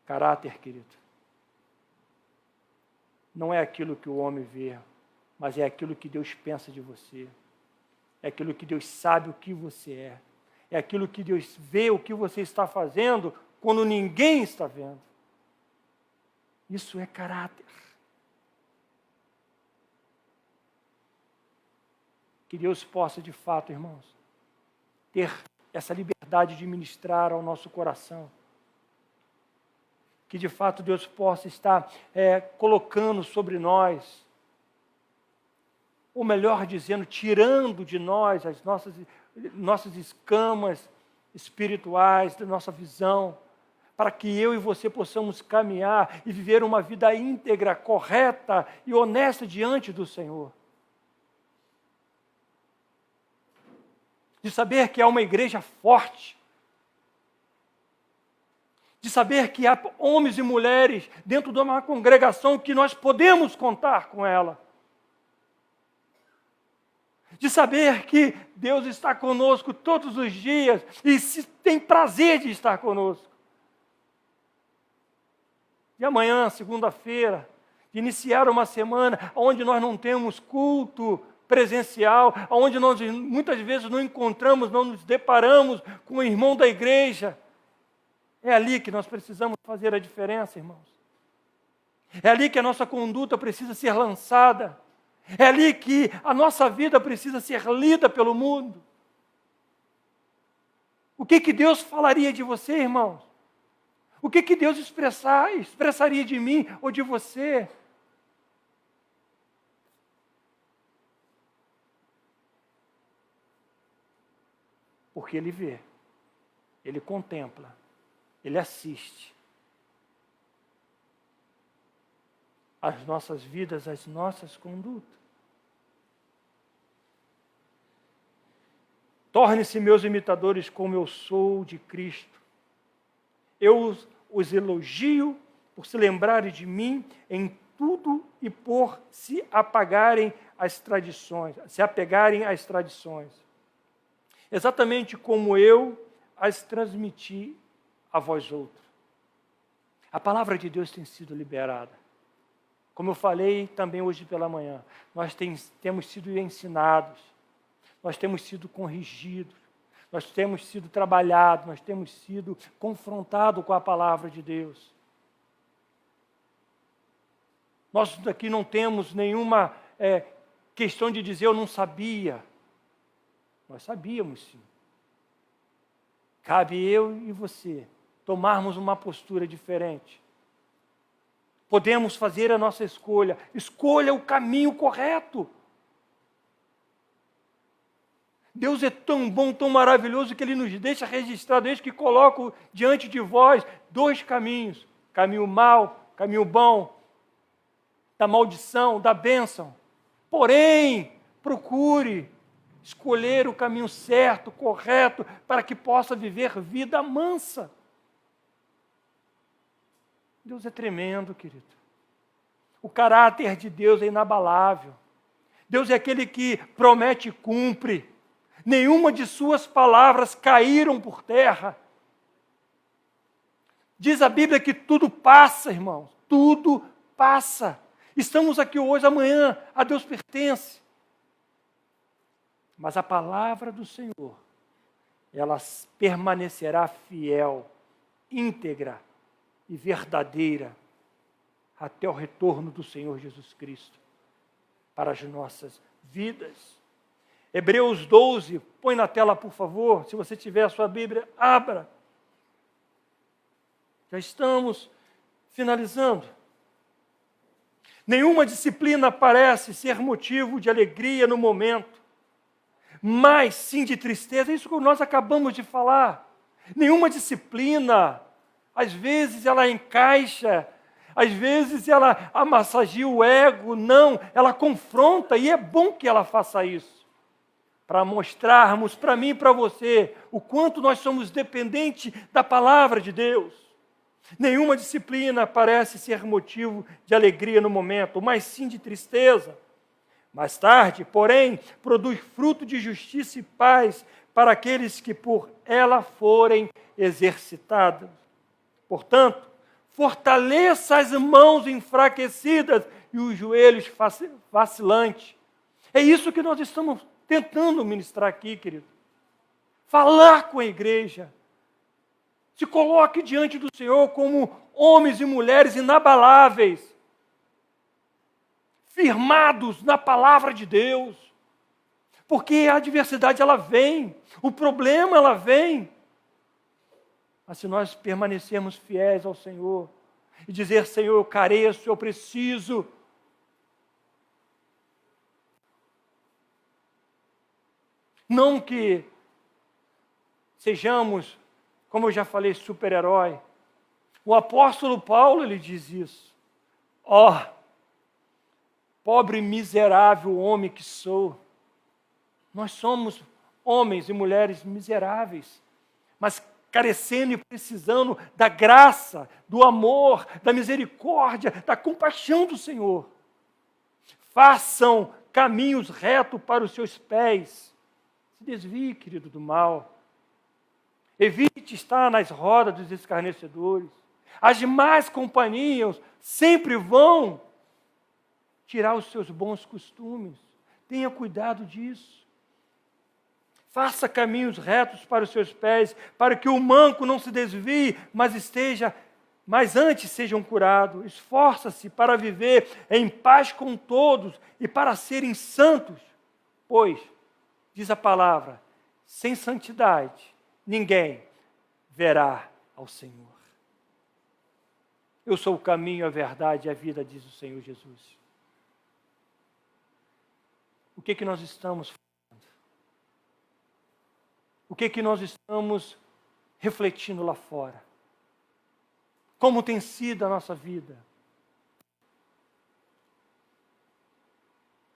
Caráter, querido, não é aquilo que o homem vê, mas é aquilo que Deus pensa de você. É aquilo que Deus sabe o que você é. É aquilo que Deus vê o que você está fazendo quando ninguém está vendo. Isso é caráter. Que Deus possa, de fato, irmãos, ter essa liberdade de ministrar ao nosso coração. Que, de fato, Deus possa estar colocando sobre nós, ou melhor dizendo, tirando de nós as nossas escamas espirituais, da nossa visão, para que eu e você possamos caminhar e viver uma vida íntegra, correta e honesta diante do Senhor. De saber que há uma igreja forte, de saber que há homens e mulheres dentro de uma congregação que nós podemos contar com ela, de saber que Deus está conosco todos os dias e tem prazer de estar conosco. E amanhã, segunda-feira, de iniciar uma semana onde nós não temos culto presencial, onde nós muitas vezes não encontramos, não nos deparamos com o irmão da igreja. É ali que nós precisamos fazer a diferença, irmãos. É ali que a nossa conduta precisa ser lançada. É ali que a nossa vida precisa ser lida pelo mundo. O que Deus falaria de você, irmãos? O que Deus expressaria de mim ou de você? Porque Ele vê, Ele contempla, Ele assiste as nossas vidas, as nossas condutas. Torne-se meus imitadores como eu sou de Cristo. Eu os elogio por se lembrarem de mim em tudo e por se apegarem às tradições. Exatamente como eu as transmiti a vós outros. A palavra de Deus tem sido liberada. Como eu falei também hoje pela manhã, nós temos sido ensinados, nós temos sido corrigidos, nós temos sido trabalhados, nós temos sido confrontados com a palavra de Deus. Nós aqui não temos nenhuma questão de dizer eu não sabia. Nós sabíamos sim. Cabe eu e você tomarmos uma postura diferente. Podemos fazer a nossa escolha. Escolha o caminho correto. Deus é tão bom, tão maravilhoso, que Ele nos deixa registrado, desde que coloco diante de vós 2 caminhos. Caminho mau, caminho bom, da maldição, da bênção. Porém, procure escolher o caminho certo, correto, para que possa viver vida mansa. Deus é tremendo, querido. O caráter de Deus é inabalável. Deus é aquele que promete e cumpre. Nenhuma de suas palavras caíram por terra. Diz a Bíblia que tudo passa, irmãos. Tudo passa. Estamos aqui hoje, amanhã, a Deus pertence. Mas a palavra do Senhor, ela permanecerá fiel, íntegra e verdadeira até o retorno do Senhor Jesus Cristo. para as nossas vidas. Hebreus 12, põe na tela, por favor, se você tiver a sua Bíblia, abra. Já estamos finalizando. Nenhuma disciplina parece ser motivo de alegria no momento, mas sim de tristeza. É isso que nós acabamos de falar. Nenhuma disciplina, às vezes ela encaixa, às vezes ela amassageia o ego. Não, ela confronta, e é bom que ela faça isso, para mostrarmos para mim e para você o quanto nós somos dependentes da palavra de Deus. Nenhuma disciplina parece ser motivo de alegria no momento, mas sim de tristeza. Mais tarde, porém, produz fruto de justiça e paz para aqueles que por ela forem exercitados. Portanto, fortaleça as mãos enfraquecidas e os joelhos vacilantes. É isso que nós estamos tentando ministrar aqui, querido. Falar com a igreja. Se coloque diante do Senhor como homens e mulheres inabaláveis, firmados na palavra de Deus, porque a adversidade ela vem, o problema ela vem, mas se nós permanecermos fiéis ao Senhor e dizer: Senhor, eu careço, eu preciso, não que sejamos, como eu já falei, super-herói. O apóstolo Paulo, ele diz isso. Ó, pobre e miserável homem que sou. Nós somos homens e mulheres miseráveis, mas carecendo e precisando da graça, do amor, da misericórdia, da compaixão do Senhor. Façam caminhos retos para os seus pés. Se desvie, querido, do mal. Evite estar nas rodas dos escarnecedores. As más companhias sempre vão tirar os seus bons costumes. Tenha cuidado disso. Faça caminhos retos para os seus pés, para que o manco não se desvie, mas antes sejam curados. Esforça-se para viver em paz com todos e para serem santos, pois, diz a palavra, sem santidade ninguém verá ao Senhor. Eu sou o caminho, a verdade e a vida, diz o Senhor Jesus. O que nós estamos fazendo? O que nós estamos refletindo lá fora? Como tem sido a nossa vida?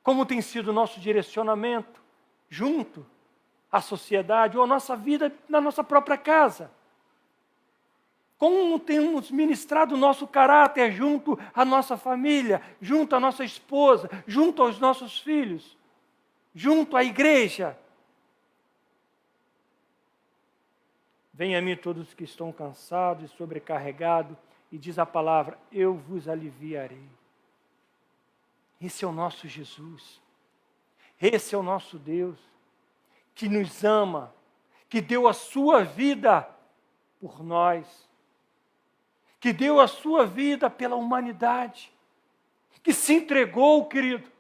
Como tem sido o nosso direcionamento junto à sociedade ou a nossa vida na nossa própria casa? Como temos ministrado o nosso caráter junto à nossa família, junto à nossa esposa, junto aos nossos filhos, junto à igreja? Venha a mim todos que estão cansados e sobrecarregados, e diz a palavra, eu vos aliviarei. Esse é o nosso Jesus. Esse é o nosso Deus, que nos ama, que deu a sua vida por nós, que deu a sua vida pela humanidade, que se entregou, querido,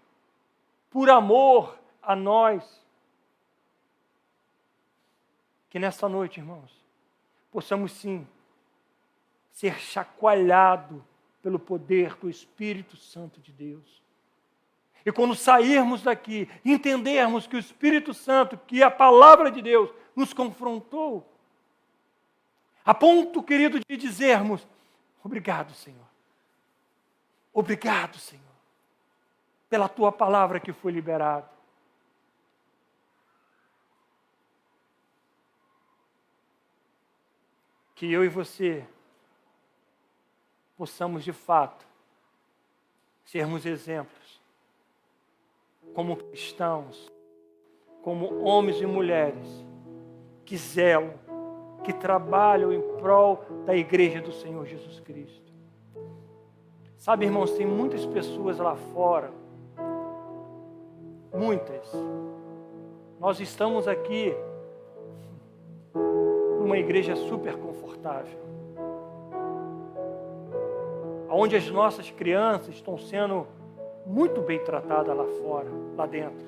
por amor a nós. Que nessa noite, irmãos, possamos sim ser chacoalhados pelo poder do Espírito Santo de Deus. E quando sairmos daqui, entendermos que o Espírito Santo, que a palavra de Deus, nos confrontou, a ponto, querido, de dizermos, obrigado, Senhor. Obrigado, Senhor, pela Tua palavra que foi liberada. Que eu e você possamos, de fato, sermos exemplos, como cristãos, como homens e mulheres que zelam, que trabalham em prol da igreja do Senhor Jesus Cristo. Sabe, irmãos, tem muitas pessoas lá fora, muitas. Nós estamos aqui numa igreja super confortável, onde as nossas crianças estão sendo muito bem tratada lá fora, lá dentro,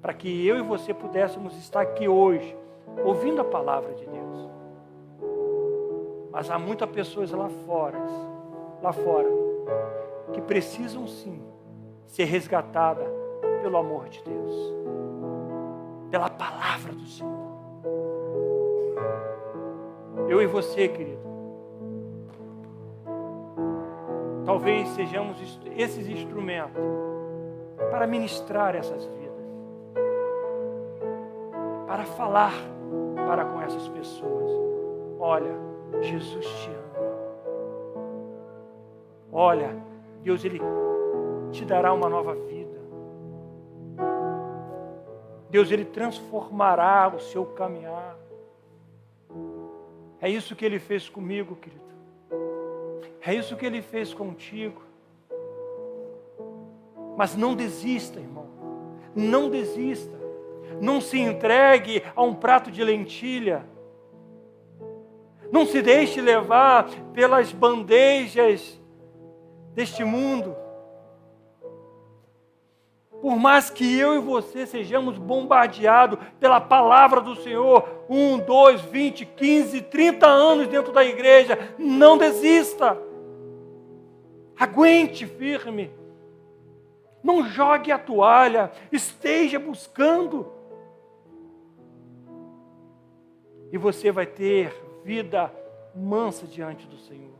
para que eu e você pudéssemos estar aqui hoje, ouvindo a palavra de Deus. Mas há muitas pessoas lá fora, que precisam sim ser resgatadas pelo amor de Deus, pela palavra do Senhor. Eu e você, querido, talvez sejamos esses instrumentos para ministrar essas vidas, para falar para com essas pessoas: olha, Jesus te ama. Olha, Deus, Ele te dará uma nova vida. Deus, Ele transformará o seu caminhar. É isso que Ele fez comigo, querido. É isso que Ele fez contigo. Mas não desista, irmão. Não desista. Não se entregue a um prato de lentilha. Não se deixe levar pelas bandejas deste mundo. Por mais que eu e você sejamos bombardeados pela palavra do Senhor, 1, 2, 20, 15, 30 anos dentro da igreja, não desista. Aguente firme. Não jogue a toalha, esteja buscando. E você vai ter vida mansa diante do Senhor.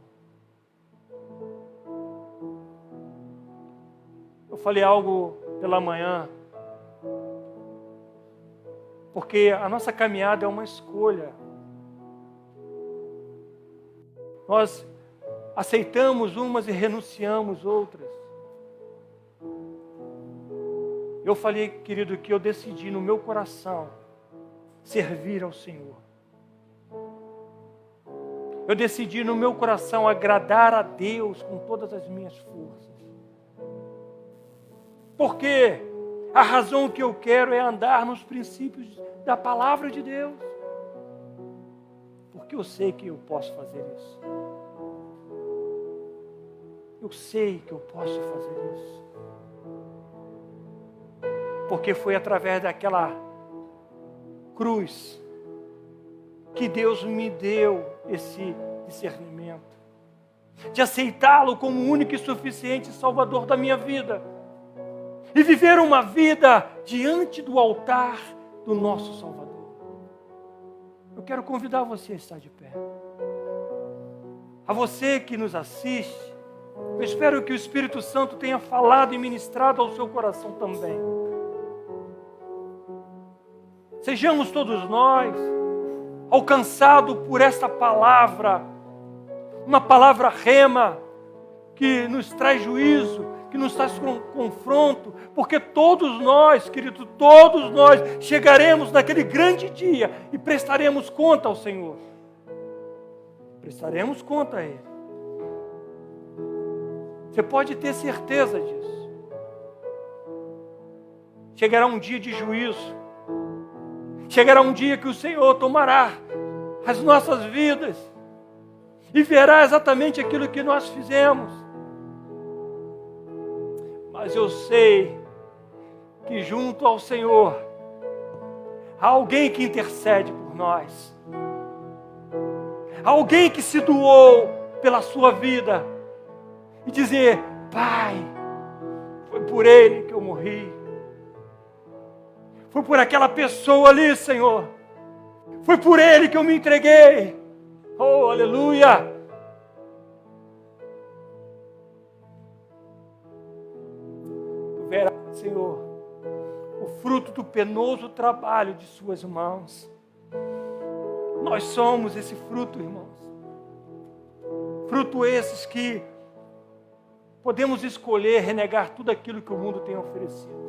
Eu falei algo pela manhã, porque a nossa caminhada é uma escolha. Nós aceitamos umas e renunciamos outras. Eu falei, querido, que eu decidi no meu coração servir ao Senhor. Eu decidi no meu coração agradar a Deus com todas as minhas forças. Porque a razão que eu quero é andar nos princípios da palavra de Deus. Porque eu sei que eu posso fazer isso. Eu sei que eu posso fazer isso. Porque foi através daquela cruz que Deus me deu esse discernimento, de aceitá-lo como o único e suficiente Salvador da minha vida, e viver uma vida diante do altar do nosso Salvador. Eu quero convidar você a estar de pé. A você que nos assiste, eu espero que o Espírito Santo tenha falado e ministrado ao seu coração também. Sejamos todos nós alcançados por esta palavra, uma palavra rema, que nos traz juízo, que nos traz confronto, porque todos nós, querido, todos nós chegaremos naquele grande dia e prestaremos conta ao Senhor. Prestaremos conta a Ele. Você pode ter certeza disso. Chegará um dia de juízo. Chegará um dia que o Senhor tomará as nossas vidas e verá exatamente aquilo que nós fizemos. Mas eu sei que junto ao Senhor há alguém que intercede por nós. Há alguém que se doou pela sua vida e dizer: Pai, foi por ele que eu morri. Foi por aquela pessoa ali, Senhor. Foi por ele que eu me entreguei. Oh, aleluia! Tu verás, Senhor, o fruto do penoso trabalho de suas mãos. Nós somos esse fruto, irmãos. Fruto esses que podemos escolher renegar tudo aquilo que o mundo tem oferecido.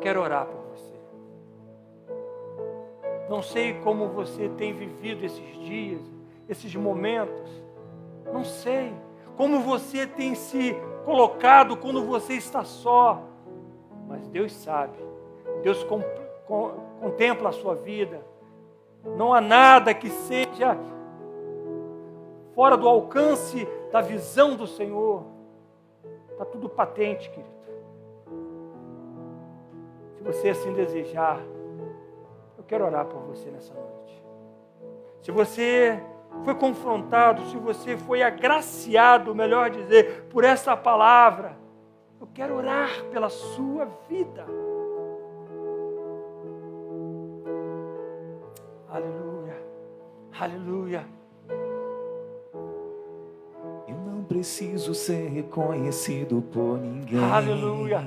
Quero orar por você. Não sei como você tem vivido esses dias, esses momentos. Não sei como você tem se colocado quando você está só. Mas Deus sabe. Deus contempla a sua vida. Não há nada que seja fora do alcance da visão do Senhor. Está tudo patente, querido. Se você assim desejar, eu quero orar por você nessa noite. Se você foi confrontado, se você foi agraciado, melhor dizer, por essa palavra, eu quero orar pela sua vida. Aleluia, aleluia. Eu não preciso ser reconhecido por ninguém. Aleluia.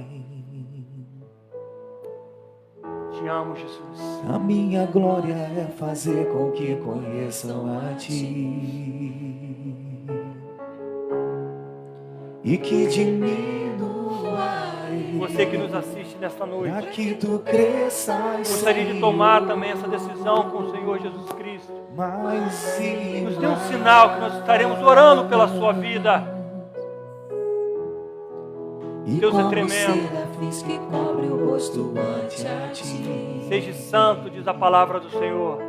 Te amo, Jesus. A minha glória é fazer com que conheçam a Ti e que diminua Você que nos assiste nesta para noite, que Tu cresças. gostaria de tomar também essa decisão com o Senhor Jesus Cristo. Mais e Nos dê um sinal que nós estaremos orando pela sua vida. E Deus é como tremendo. serafins que cobrem o rosto ante a Ti. Seja santo, diz a palavra do Senhor.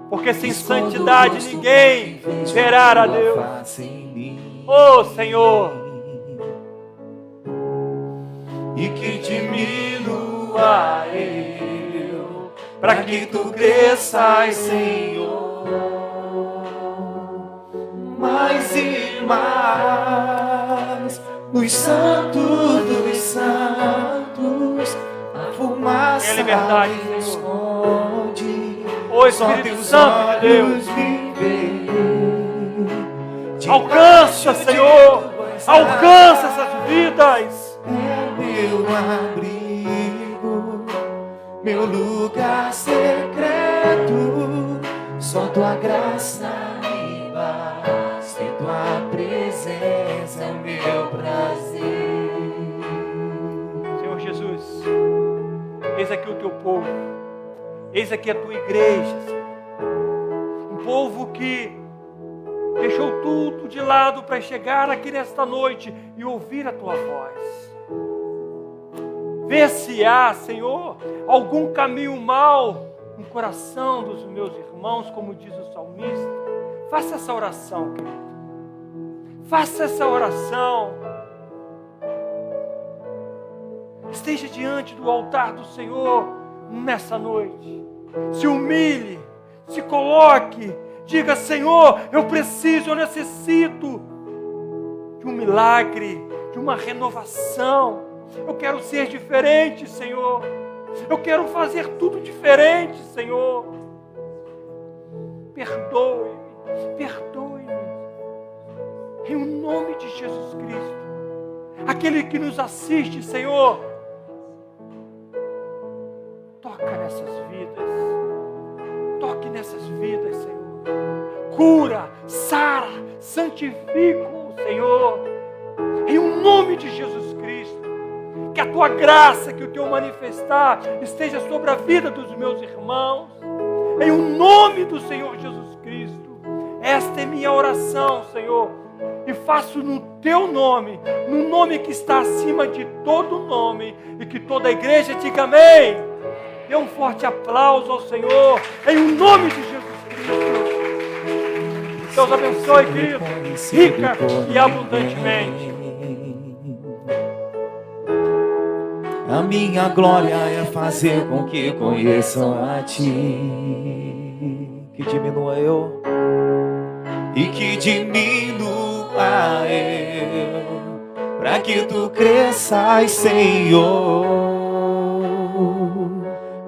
Porque sem santidade ninguém verá a Deus. Oh, Senhor. E que diminua eu, para que Tu cresças, Senhor, mais e mais. Nos santos dos santos, a fumaça Tenha liberdade, esconde. Ô Só Espírito Teus Santo de Deus, olhos me veem. alcança, Senhor, alcança essas vidas. É meu abrigo, meu lugar secreto. Só Tua graça me basta, e Tua presença é o meu prazer. Senhor Jesus, eis aqui o Teu povo, eis aqui a Tua igreja, Senhor. Um povo que deixou tudo de lado para chegar aqui nesta noite e ouvir a Tua voz. Vê se há, Senhor, algum caminho mau no coração dos meus irmãos, como diz o salmista. Faça essa oração, querido. Faça essa oração. Esteja diante do altar do Senhor nessa noite. Se humilhe, se coloque, diga: Senhor, eu preciso, eu necessito de um milagre, de uma renovação. Eu quero ser diferente, Senhor. Eu quero fazer tudo diferente, Senhor. Perdoe-me, perdoe-me. Em nome de Jesus Cristo. Aquele que nos assiste, Senhor, toca nessas vidas. Toque nessas vidas, Senhor. Cura, sara, santifica, Senhor. Em nome de Jesus Cristo. Que a Tua graça, que o Teu manifestar esteja sobre a vida dos meus irmãos. Em nome do Senhor Jesus Cristo. Esta é minha oração, Senhor. E faço no Teu nome, no nome que está acima de todo nome. E que toda a igreja diga amém. Dê um forte aplauso ao Senhor. Em nome de Jesus Cristo. Deus abençoe, querido. Rica e abundantemente. A minha glória é fazer com que conheçam a Ti. Que diminua eu e que diminua eu, para que Tu cresças, Senhor,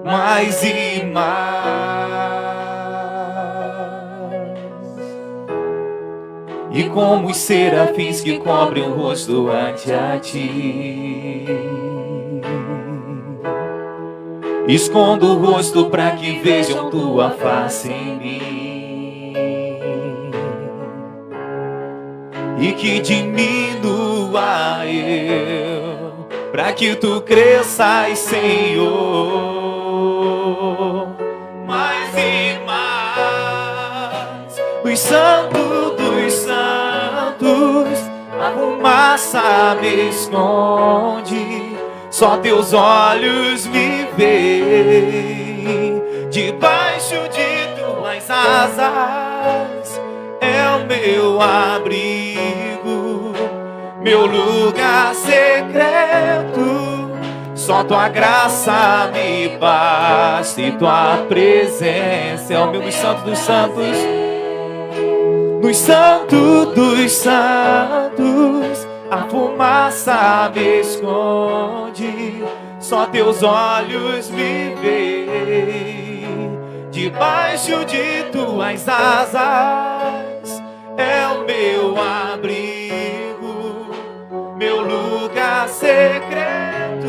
mais e mais. E como os serafins que cobrem o rosto ante a Ti, escondo o rosto para que vejam Tua face em mim, e que diminua eu, para que Tu cresças, Senhor, mais e mais. Os santos dos santos, a fumaça me esconde. Só Teus olhos me veem, debaixo de Tuas asas é o meu meu abrigo, meu lugar secreto. Só tua graça me basta e tua presença é o meu. Nos santos dos santos, nos santos dos santos, a fumaça me esconde. Só teus olhos me veem. Debaixo de tuas asas é o meu abrigo, meu lugar secreto.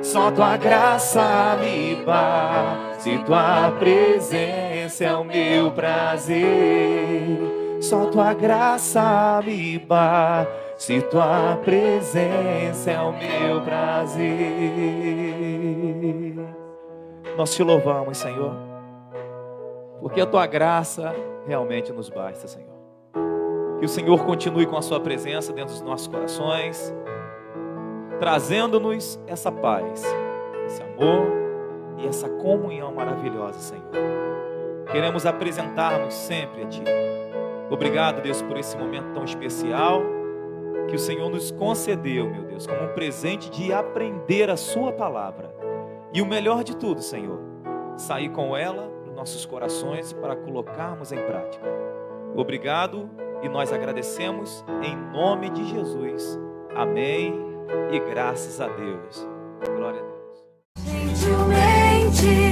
Só tua graça me basta e tua presença é o meu prazer. Só tua graça me basta e tua presença é o meu prazer. Nós te louvamos, Senhor, porque a tua graça realmente nos basta, Senhor. Que o Senhor continue com a sua presença dentro dos nossos corações, trazendo-nos essa paz, esse amor e essa comunhão maravilhosa, Senhor. Queremos apresentar-nos sempre a Ti. Obrigado, Deus, por esse momento tão especial que o Senhor nos concedeu, meu Deus, como um presente de aprender a Sua palavra. E o melhor de tudo, Senhor, sair com ela nos nossos corações para colocarmos em prática. Obrigado e nós agradecemos em nome de Jesus. Amém. E graças a Deus. Glória a Deus. Gentilmente